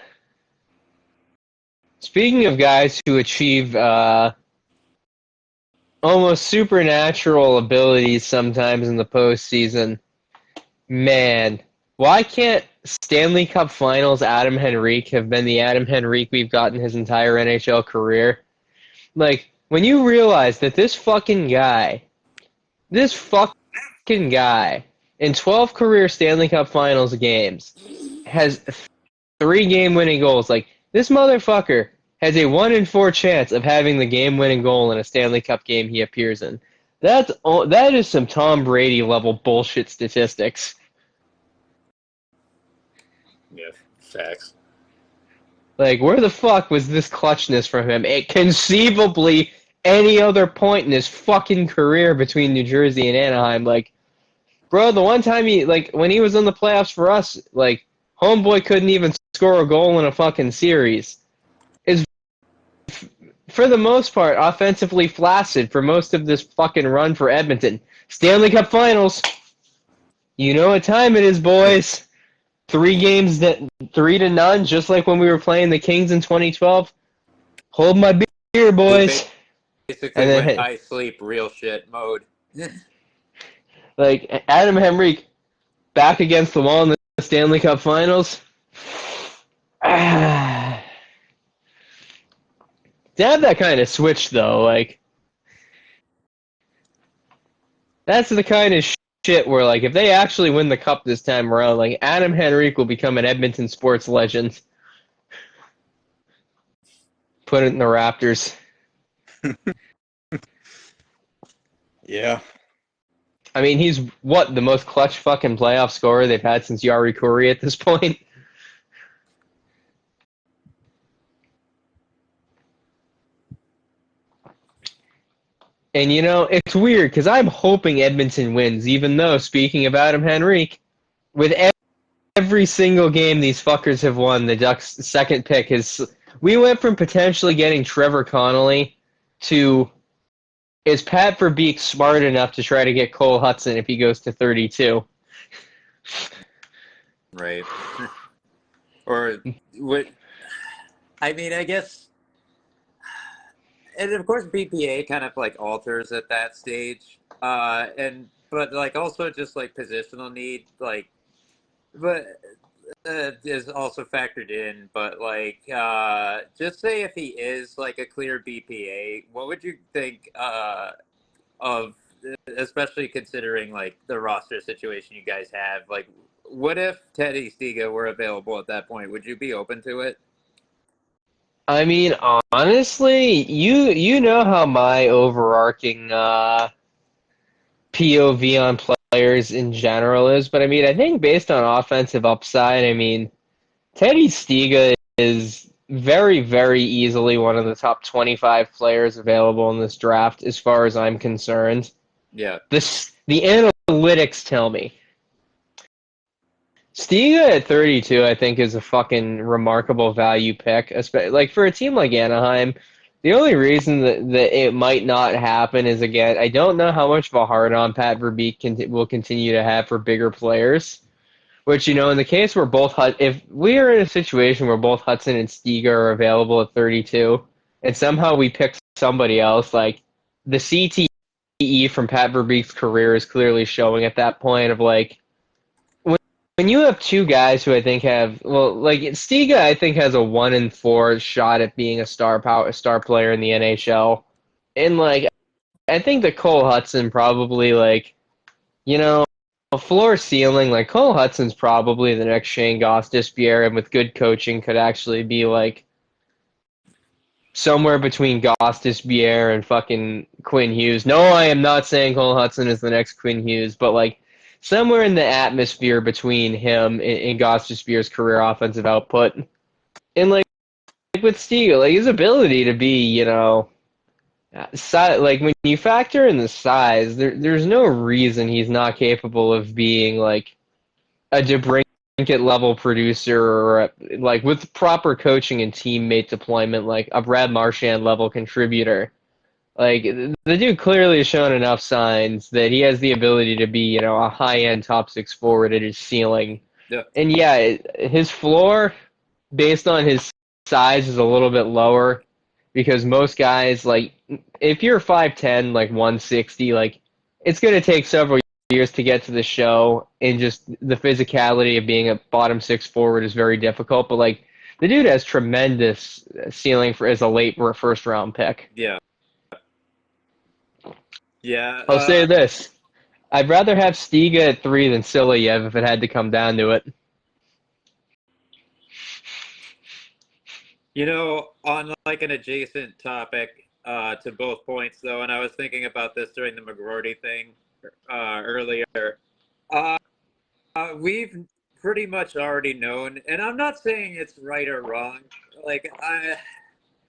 Speaking of guys who achieve almost supernatural abilities sometimes in the postseason, man, why can't Stanley Cup Finals Adam Henrique have been the Adam Henrique we've gotten his entire NHL career? Like, when you realize that this fucking guy, in 12 career Stanley Cup Finals games has 3 game-winning goals, like, this motherfucker has a 1 in 4 chance of having the game-winning goal in a Stanley Cup game he appears in. That is some Tom Brady level bullshit statistics. Yeah, facts. Like, where the fuck was this clutchness from him at conceivably any other point in his fucking career between New Jersey and Anaheim? Like, bro, the one time when he was in the playoffs for us, like, homeboy couldn't even score a goal in a fucking series. Is, for the most part, offensively flaccid for most of this fucking run for Edmonton. Stanley Cup Finals. You know what time it is, boys. 3 games, 3-0, just like when we were playing the Kings in 2012. Hold my beer, boys. Basically, went I sleep real shit mode. Like, Adam Henrique back against the wall in the Stanley Cup Finals. To have that kind of switch, though, like, that's the kind of shit where, like, if they actually win the cup this time around, like, Adam Henrique will become an Edmonton sports legend. Put it in the Raptors. Yeah. I mean, he's, the most clutch fucking playoff scorer they've had since Yari Kuri at this point? And, it's weird, because I'm hoping Edmonton wins, even though, speaking of Adam Henrique, with every single game these fuckers have won, the Ducks' second pick is... We went from potentially getting Trevor Connolly to... Is Pat Verbeek smart enough to try to get Cole Hudson if he goes to 32? Right. Or what? I mean, I guess, and of course, BPA kind of like alters at that stage, but like also just like positional need, like, but is also factored in. But like, just say if he is like a clear BPA, what would you think of, especially considering like the roster situation you guys have? Like, what if Teddy Stiga were available at that point? Would you be open to it? I mean, honestly, you know how my overarching POV on players in general is, but I mean, I think based on offensive upside, I mean, Teddy Stiga is very, very easily one of the top 25 players available in this draft, as far as I'm concerned. Yeah. The analytics tell me. Stiga at 32, I think, is a fucking remarkable value pick. Like, for a team like Anaheim, the only reason that it might not happen is, again, I don't know how much of a hard-on Pat Verbeek will continue to have for bigger players. Which, in the case where if we are in a situation where both Hudson and Stiga are available at 32, and somehow we pick somebody else, like, the CTE from Pat Verbeek's career is clearly showing at that point of, like, when you have 2 guys who I think have, well, like, Stiga, I think, has a 1 in 4 shot at being a star player in the NHL. And, like, I think that Cole Hudson probably, like, floor ceiling, like, Cole Hudson's probably the next Shane Gostisbehere, and with good coaching could actually be, like, somewhere between Gostisbehere and fucking Quinn Hughes. No, I am not saying Cole Hudson is the next Quinn Hughes, but, like, somewhere in the atmosphere between him and Gostisbehere's career offensive output. And, like with Stiga, like, his ability to be, like, when you factor in the size, there's no reason he's not capable of being, like, a DeBrincat level producer, or like with proper coaching and teammate deployment, like a Brad Marchand level contributor. Like the dude clearly has shown enough signs that he has the ability to be, a high-end top six forward at his ceiling. Yeah. And yeah, his floor, based on his size, is a little bit lower because most guys, like, if you're 5'10", like 160, like, it's going to take several years to get to the show, and just the physicality of being a bottom six forward is very difficult. But, like, the dude has tremendous ceiling for as a late first round pick. Yeah. Yeah. I'll say this. I'd rather have Stiga at 3 than Silyev if it had to come down to it. On like an adjacent topic to both points, though, and I was thinking about this during the McGroarty thing earlier. We've pretty much already known, and I'm not saying it's right or wrong. Like,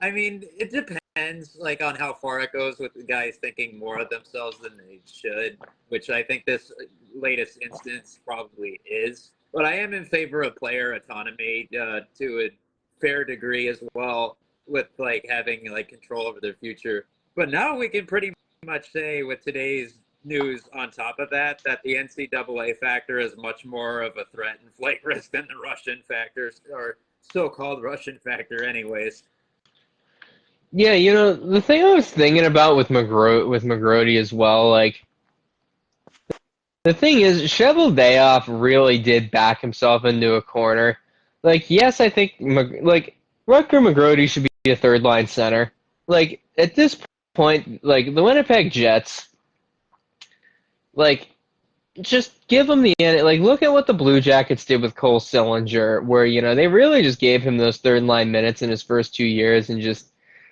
I mean, it depends, like, on how far it goes with the guys thinking more of themselves than they should, which I think this latest instance probably is. But I am in favor of player autonomy to a fair degree as well, with like having like control over their future. But now we can pretty much say, with today's news on top of that, that the NCAA factor is much more of a threat and flight risk than the Russian factors, or so-called Russian factor anyways. Yeah, the thing I was thinking about with McGroarty as well, like, the thing is, Cheveldayoff really did back himself into a corner. Like, yes, I think, Rutger McGroarty should be a third-line center. Like, at this point, like, the Winnipeg Jets, like, just give him like, look at what the Blue Jackets did with Cole Sillinger, where, they really just gave him those third-line minutes in his first 2 years, and just,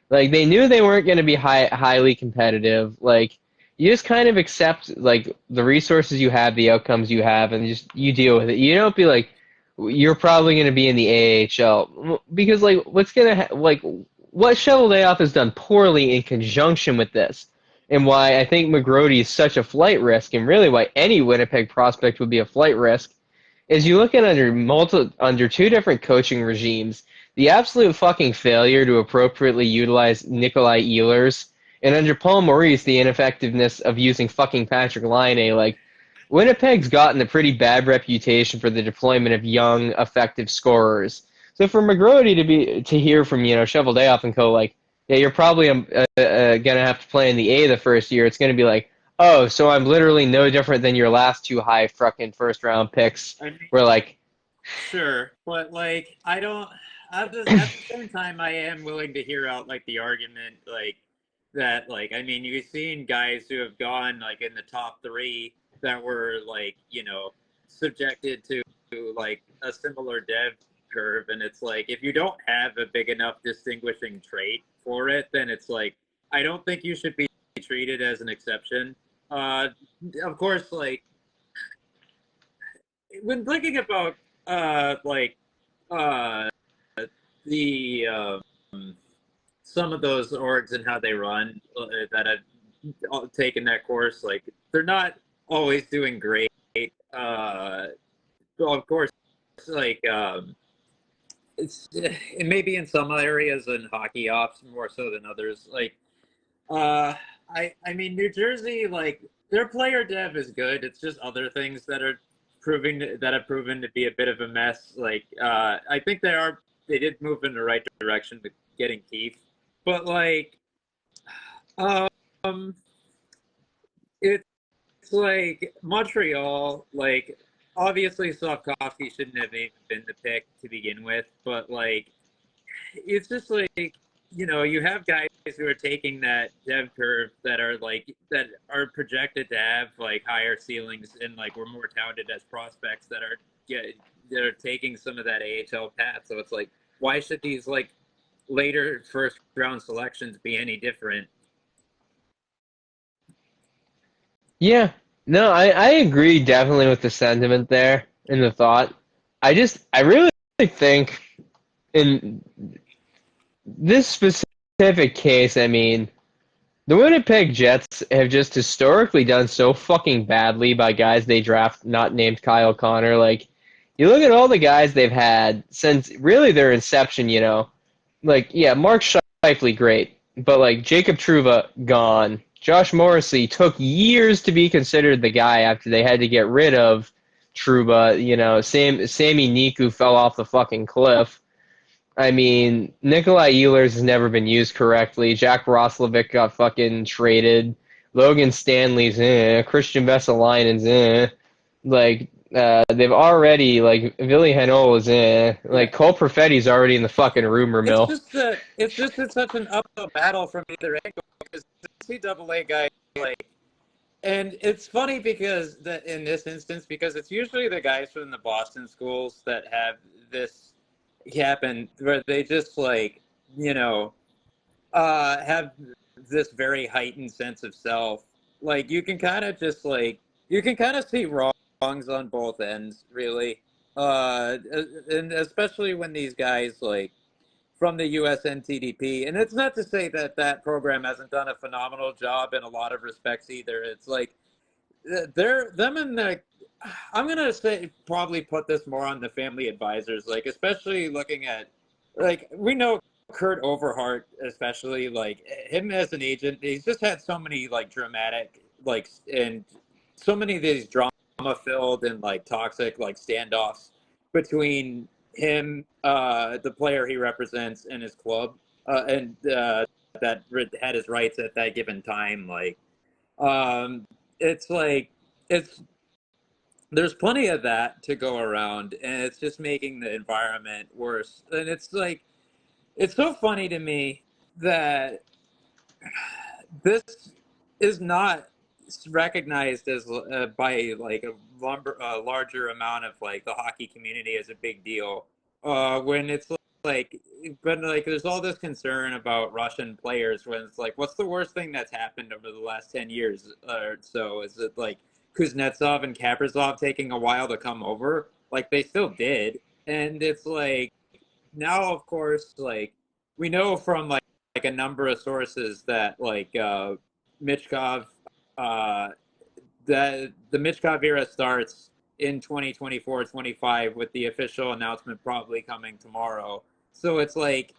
like, they knew they weren't going to be highly competitive. Like, you just kind of accept, like, the resources you have, the outcomes you have, and you deal with it. You don't be like, you're probably going to be in the AHL, because, like, what Cheveldayoff has done poorly in conjunction with this, and why I think McGroarty is such a flight risk, and really why any Winnipeg prospect would be a flight risk, is you look at under two different coaching regimes, the absolute fucking failure to appropriately utilize Nikolai Ehlers, and under Paul Maurice, the ineffectiveness of using fucking Patrick Laine. Like, Winnipeg's gotten a pretty bad reputation for the deployment of young, effective scorers. So for McGroarty to hear from, Cheveldayoff and co, like, yeah, you're probably gonna have to play in the A the first year, it's gonna be like, oh, so I'm literally no different than your last two high fucking first round picks. I mean, we're like, sure, but like, I don't. At the same time, I am willing to hear out like the argument, like that. Like, I mean, you've seen guys who have gone like in the top 3 that were like, subjected to like a similar dev curve, and it's like, if you don't have a big enough distinguishing trait for it, then it's like, I don't think you should be treated as an exception. Of course, like, when thinking about the some of those orgs and how they run that have taken that course, like, they're not always doing great. Well, of course, like, it may be in some areas in hockey ops more so than others. Like, I mean, New Jersey, like, their player dev is good. It's just other things that have proven to be a bit of a mess. Like, I think they did move in the right direction with getting Keith, but like, it's like Montreal. Like, obviously, Slavkovsky shouldn't have even been the pick to begin with, but like, it's just like, you have guys who are taking that dev curve that are projected to have like higher ceilings, and like we're more talented as prospects that are taking some of that AHL path. So it's like, why should these like later first round selections be any different? yeah, no, I agree definitely with the sentiment there and the thought. I really think in this specific case, I mean, the Winnipeg Jets have just historically done so fucking badly by guys they draft not named Kyle Connor. Like, you look at all the guys they've had since really their inception, like, yeah, Mark Scheifele, great, but like Jacob Trouba, gone. Josh Morrissey took years to be considered the guy after they had to get rid of Trouba. Sammy Niku fell off the fucking cliff. I mean, Nikolai Ehlers has never been used correctly. Jack Roslovic got fucking traded. Logan Stanley's Christian Vesalainen's Like, they've already, like, Ville Heinola is Like, Cole Perfetti's already in the fucking rumor It's mill. just that it's such an uphill battle from either angle because the NCAA guy, like, and it's funny because in this instance, because it's usually the guys from the Boston schools that have this happen where they just like, have this very heightened sense of self. Like you can kind of just like, you can kind of see wrongs on both ends, really. And especially when these guys like from the USNTDP, and it's not to say that that program hasn't done a phenomenal job in a lot of respects either. It's like they're them and the. I'm gonna say probably put this more on the family advisors, like especially looking at like we know Kurt Overhart, especially like him as an agent. He's just had so many like dramatic like and so many of these drama filled and like toxic like standoffs between him, the player he represents, and his club, and that had his rights at that given time. Like, it's like it's there's plenty of that to go around, and it's just making the environment worse. And it's like it's so funny to me that this is not recognized as by like a larger amount of like the hockey community as a big deal when it's like but like there's all this concern about Russian players when it's like what's the worst thing that's happened over the last 10 years or so? Is it like Kuznetsov and Kaprizov taking a while to come over? Like they still did, and it's like now of course like we know from like a number of sources that like Michkov, that the Michkov era starts in 2024-25 with the official announcement probably coming tomorrow. So it's like,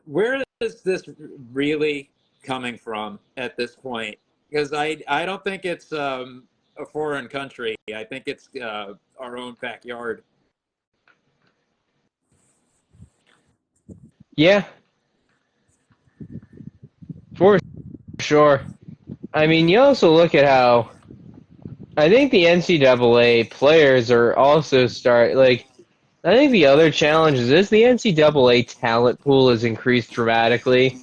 where is this really coming from at this point? Because I don't think it's a foreign country. I think it's our own backyard. Yeah, for sure. I mean, you also look at how I think the NCAA players are also I think the other challenge is the NCAA talent pool has increased dramatically.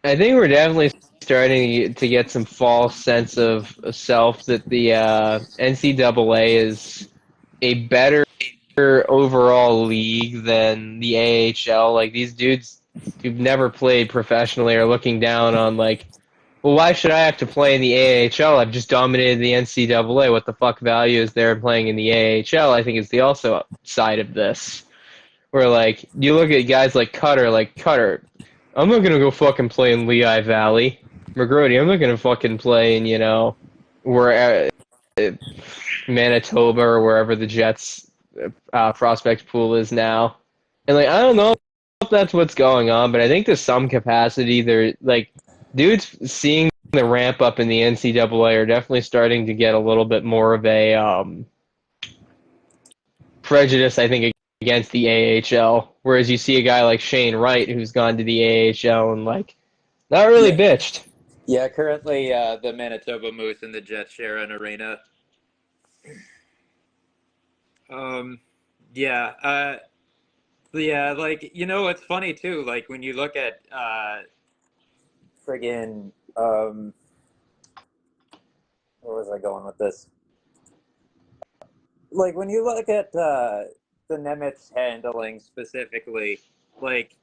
I think we're definitely starting to get some false sense of self that the NCAA is a better overall league than the AHL. Like these dudes who've never played professionally are looking down on like, well, why should I have to play in the AHL? I've just dominated the NCAA. What the fuck value is there in playing in the AHL? I think is the also side of this. Where like you look at guys like Cutter, I'm not gonna go fucking play in Lehigh Valley. McGrody, I'm not gonna fucking play in where Manitoba or wherever the Jets prospect pool is now. And like I don't know if that's what's going on, but I think to some capacity they're like dudes seeing the ramp up in the NCAA are definitely starting to get a little bit more of a prejudice, I think, against the AHL. Whereas you see a guy like Shane Wright who's gone to the AHL and like not really bitched. Yeah, currently the Manitoba Moose and the Jets share an arena. Yeah, yeah, like it's funny too. Like when you look at friggin' where was I going with this? Like when you look at the Nemitz handling specifically, like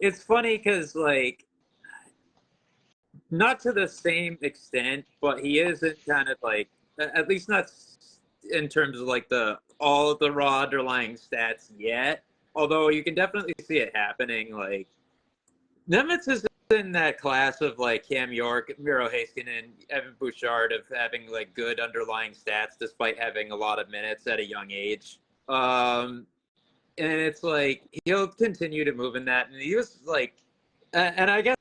it's funny because like not to the same extent, but he isn't kind of like at least not in terms of like all of the raw underlying stats yet. Although you can definitely see it happening. Like Nemitz is in that class of like Cam York, Miro Heiskanen, Evan Bouchard of having like good underlying stats despite having a lot of minutes at a young age. And it's like he'll continue to move in that. And he was like, and I guess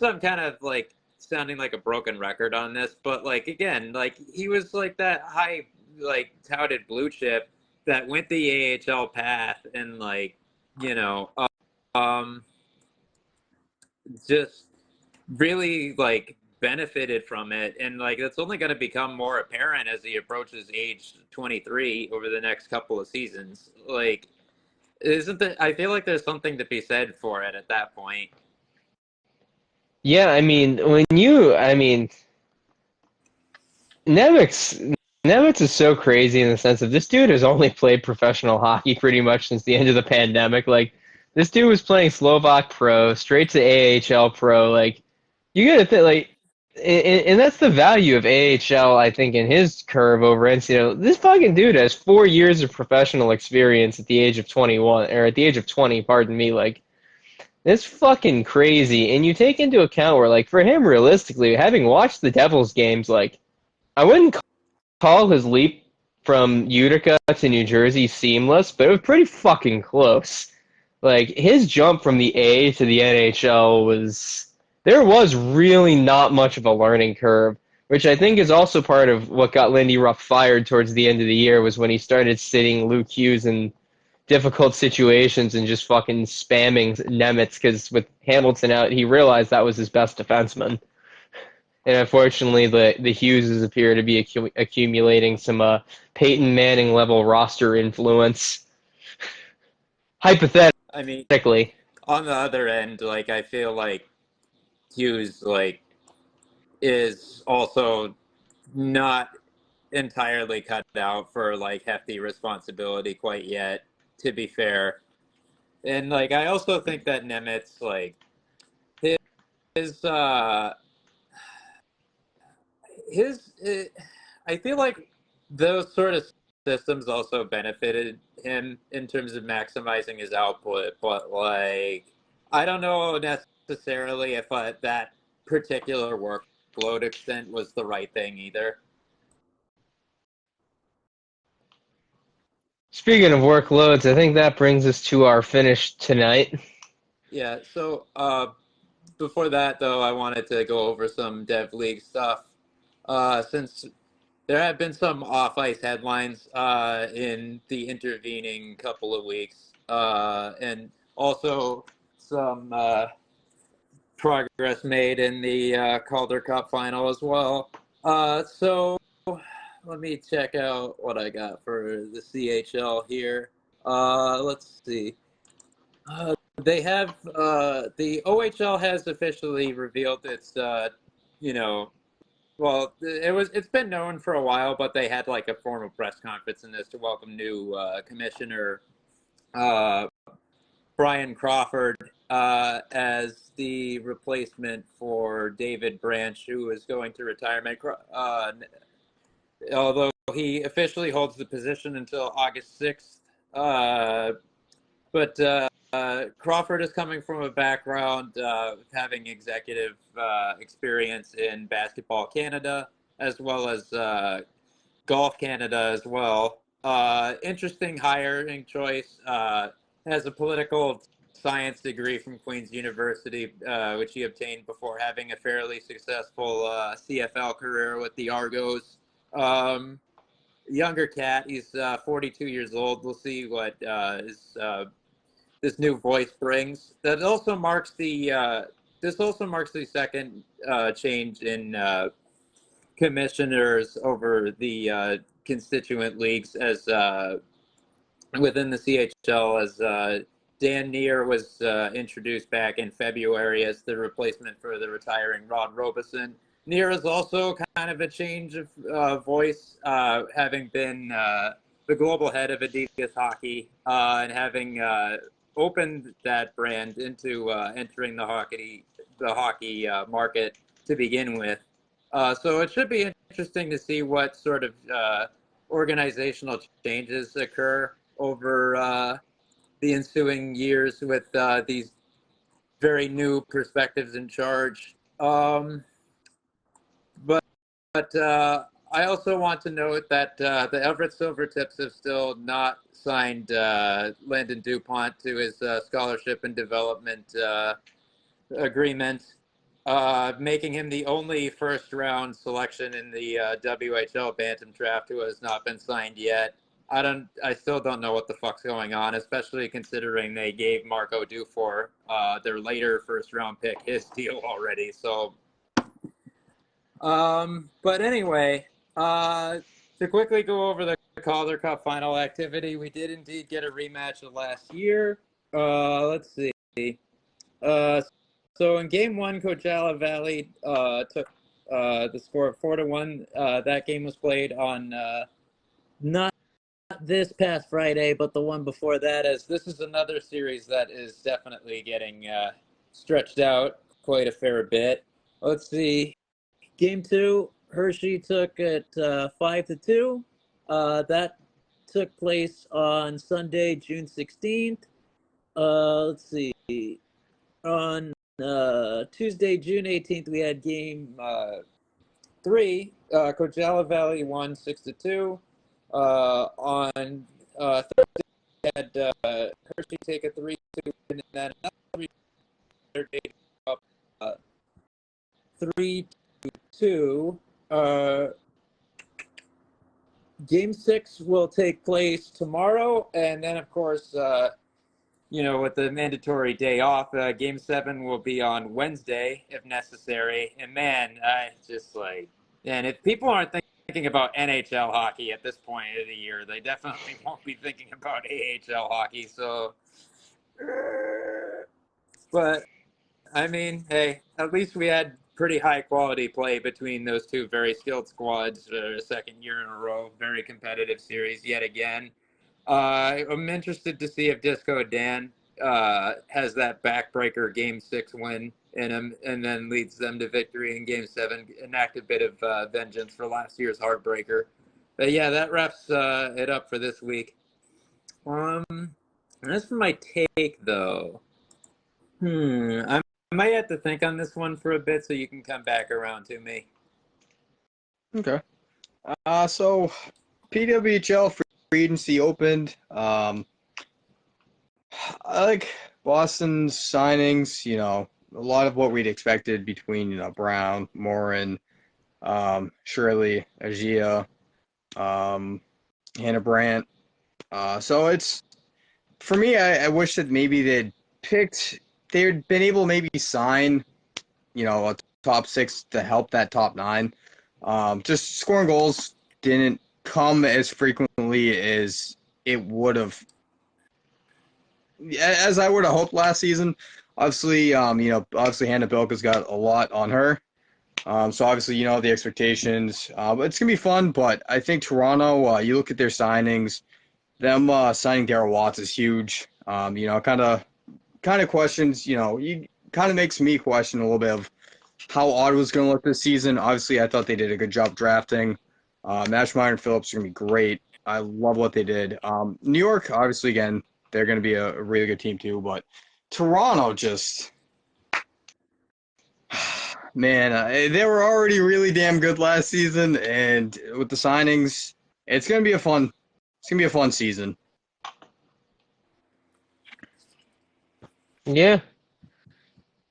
I'm kind of like sounding like a broken record on this, but like again, like he was like that high, like touted blue chip that went the AHL path and like, you know, just really like benefited from it, and like that's only going to become more apparent as he approaches age 23 over the next couple of seasons. Like, isn't that? I feel like there's something to be said for it at that point. Yeah, I mean, Nemec is so crazy in the sense of this dude has only played professional hockey pretty much since the end of the pandemic. Like, this dude was playing Slovak Pro, straight to AHL Pro. Like, you gotta think, like, and that's the value of AHL, I think, in his curve over NCAA. This fucking dude has 4 years of professional experience at the age of 21, or at the age of 20, pardon me. Like, it's fucking crazy. And you take into account where, like, for him, realistically, having watched the Devils games, like, I wouldn't call his leap from Utica to New Jersey seamless, but it was pretty fucking close. Like, his jump from the A to the NHL there was really not much of a learning curve, which I think is also part of what got Lindy Ruff fired towards the end of the year, was when he started sitting Luke Hughes in difficult situations and just fucking spamming Nemitz, because with Hamilton out, he realized that was his best defenseman. And unfortunately, the Hugheses appear to be accumulating some Peyton Manning level roster influence. Hypothetically. I mean, on the other end, like I feel like Hughes like is also not entirely cut out for like hefty responsibility quite yet, to be fair. And like I also think that Nemitz, like his I feel like those sort of systems also benefited him in terms of maximizing his output, but like I don't know necessarily if that particular workload extent was the right thing either. Speaking of workloads, I think that brings us to our finish tonight. Yeah, so before that though, I wanted to go over some Dev League stuff. Since there have been some off-ice headlines in the intervening couple of weeks, and also some progress made in the Calder Cup final as well. So let me check out what I got for the CHL here. Let's see. They have the OHL has officially revealed its well, it's been known for a while, but they had like a formal press conference in this to welcome new commissioner Brian Crawford as the replacement for David Branch, who is going to retirement. Although he officially holds the position until August 6th, but Crawford is coming from a background of having executive experience in Basketball Canada, as well as Golf Canada as well. Interesting hiring choice. Has a political science degree from Queen's University, which he obtained before having a fairly successful CFL career with the Argos. Younger cat. He's 42 years old. We'll see what this new voice brings. That also marks the this also marks the second change in commissioners over the constituent leagues as within the CHL, as Dan Neer was introduced back in February as the replacement for the retiring Rod Robeson. Neer is also kind of a change of voice, having been the global head of Adidas Hockey and having opened that brand into entering the hockey market to begin with. So it should be interesting to see what sort of organizational changes occur over the ensuing years with these very new perspectives in charge. But I also want to note that the Everett Silvertips have still not signed Landon DuPont to his scholarship and development agreement, making him the only first-round selection in the WHL Bantam draft who has not been signed yet. I still don't know what the fuck's going on, especially considering they gave Marco Dufour, their later first-round pick, his deal already. So, but anyway, to quickly go over the Calder Cup final activity, we did indeed get a rematch of last year. Let's see. So in game one, Coachella Valley took the score of 4-1. That game was played on not this past Friday, but the one before that, as this is another series that is definitely getting stretched out quite a fair bit. Let's see. Game two, Hershey took it 5-2. That took place on Sunday, June 16th. Let's see. On Tuesday, June 18th, we had game three. Coachella Valley won 6-2. On Thursday, we had Hershey take a 3-2, and then another Saturday up 3-2. Game 6 will take place tomorrow, and then of course, with the mandatory day off, Game 7 will be on Wednesday if necessary. And man, and if people aren't thinking about NHL hockey at this point of the year, they definitely won't be thinking about AHL hockey. So, but I mean, hey, at least we had pretty high quality play between those two very skilled squads for a second year in a row. Very competitive series yet again. I'm interested to see if Disco Dan has that backbreaker Game 6 win in him, and then leads them to victory in Game 7, enact a bit of vengeance for last year's heartbreaker. But yeah, that wraps it up for this week. As for my take, though, I might have to think on this one for a bit so you can come back around to me. Okay. So PWHL free agency opened. I like Boston's signings. A lot of what we'd expected between Brown, Morin, Shirley, Agia, Hannah Brandt. So it's for me. I wish that maybe they'd been able to maybe sign, a top 6 to help that top 9. Just scoring goals didn't come as frequently as it would have, as I would have hoped last season. Obviously, obviously Hannah Bilka's got a lot on her. So obviously, the expectations. But it's gonna be fun. But I think Toronto, you look at their signings, them signing Darryl Watts is huge. Kind of questions. You kind of makes me question a little bit of how Ottawa's going to look this season. Obviously, I thought they did a good job drafting. Mashmeyer and Phillips are going to be great. I love what they did. New York, obviously, again, they're going to be a really good team too. But Toronto just, man, they were already really damn good last season. And with the signings, it's going to be a fun season. Yeah.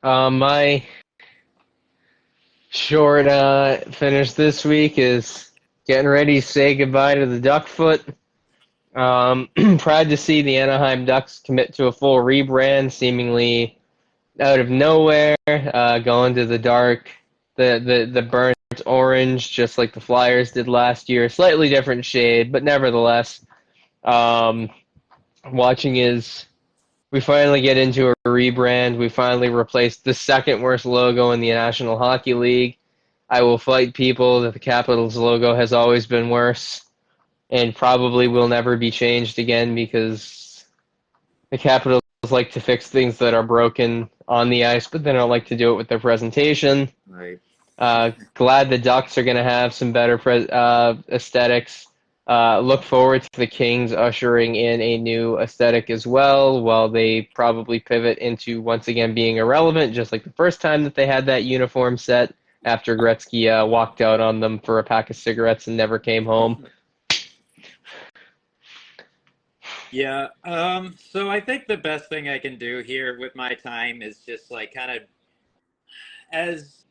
My short finish this week is getting ready to say goodbye to the Duckfoot. Proud to see the Anaheim Ducks commit to a full rebrand, seemingly out of nowhere, going to the dark, the burnt orange, just like the Flyers did last year. Slightly different shade, but nevertheless, watching is. We finally get into a rebrand. We finally replaced the second worst logo in the National Hockey League. I will fight people that the Capitals logo has always been worse and probably will never be changed again because the Capitals like to fix things that are broken on the ice, but they don't like to do it with their presentation. Right. Glad the Ducks are going to have some better aesthetics. Look forward to the Kings ushering in a new aesthetic as well, while they probably pivot into once again being irrelevant, just like the first time that they had that uniform set after Gretzky walked out on them for a pack of cigarettes and never came home. Yeah. So I think the best thing I can do here with my time is just like kind of as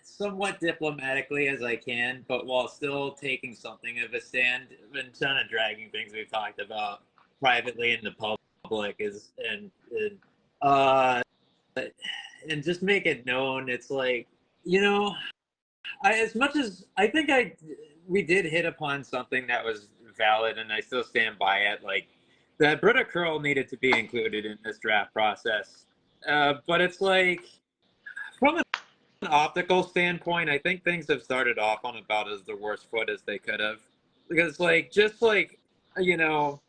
somewhat diplomatically as I can, but while still taking something of a stand and kind of dragging things we've talked about privately into public uh and just make it known. It's like, you know, as much as I think we did hit upon something that was valid, and I still stand by it. Like that Britta Curl needed to be included in this draft process, but it's like from an optical standpoint, I think things have started off on about as the worst foot as they could have, because like just like you know,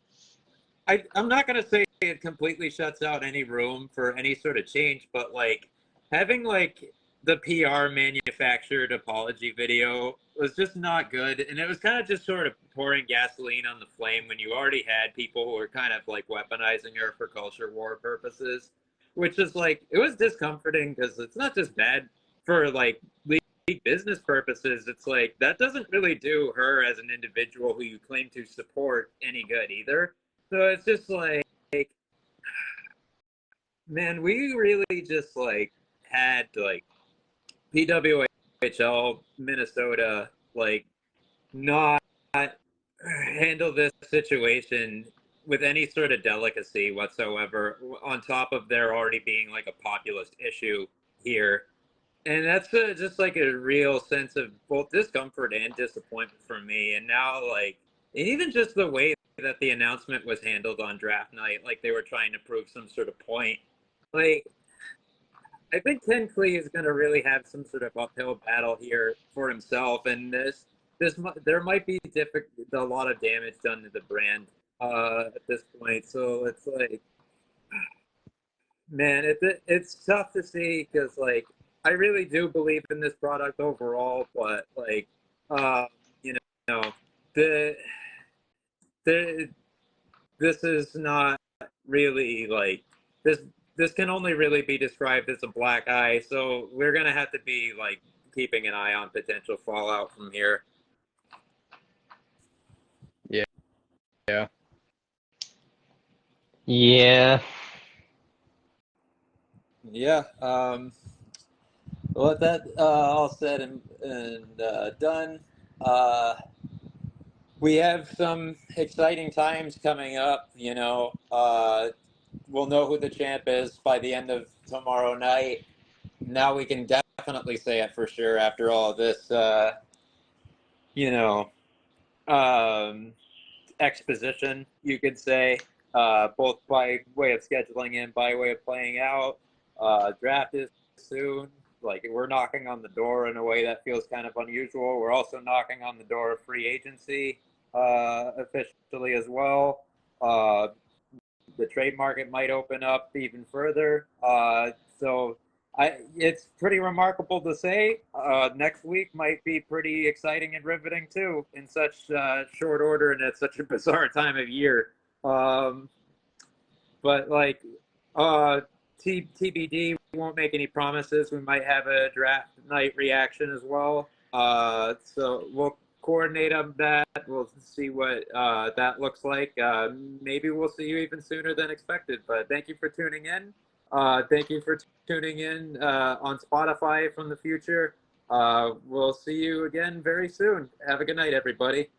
I'm not gonna say it completely shuts out any room for any sort of change, but like having like the PR manufactured apology video was just not good, and it was kind of just sort of pouring gasoline on the flame when you already had people who were kind of like weaponizing her for culture war purposes, which is like it was discomforting because it's not just bad for like league business purposes. It's like that doesn't really do her as an individual who you claim to support any good either. So it's just like, man, we really just like had like PWHL Minnesota like not handle this situation with any sort of delicacy whatsoever, on top of there already being like a populist issue here. And that's just like a real sense of both discomfort and disappointment for me. And now, like, and even just the way that the announcement was handled on draft night, like they were trying to prove some sort of point. Like, I think Ken Klee is going to really have some sort of uphill battle here for himself, and there might be a lot of damage done to the brand at this point. So it's like, man, it's tough to see because like I really do believe in this product overall, but like, you know, the the this is not really like this. This can only really be described as a black eye. So we're gonna have to be like keeping an eye on potential fallout from here. Yeah. Yeah. Yeah. Yeah. With that all said and done, we have some exciting times coming up. You know, we'll know who the champ is by the end of tomorrow night. Now we can definitely say it for sure after all of this, you know, um, exposition, you could say, both by way of scheduling and by way of playing out. Draft is soon. Like we're knocking on the door in a way that feels kind of unusual. We're also knocking on the door of free agency officially as well. The trade market might open up even further. It's pretty remarkable to say. Next week might be pretty exciting and riveting too, in such short order and at such a bizarre time of year. But like, TBD, we won't make any promises. We might have a draft night reaction as well. So we'll coordinate on that. We'll see what that looks like. Maybe we'll see you even sooner than expected. But thank you for tuning in. Thank you for tuning in on Spotify from the future. We'll see you again very soon. Have a good night, everybody.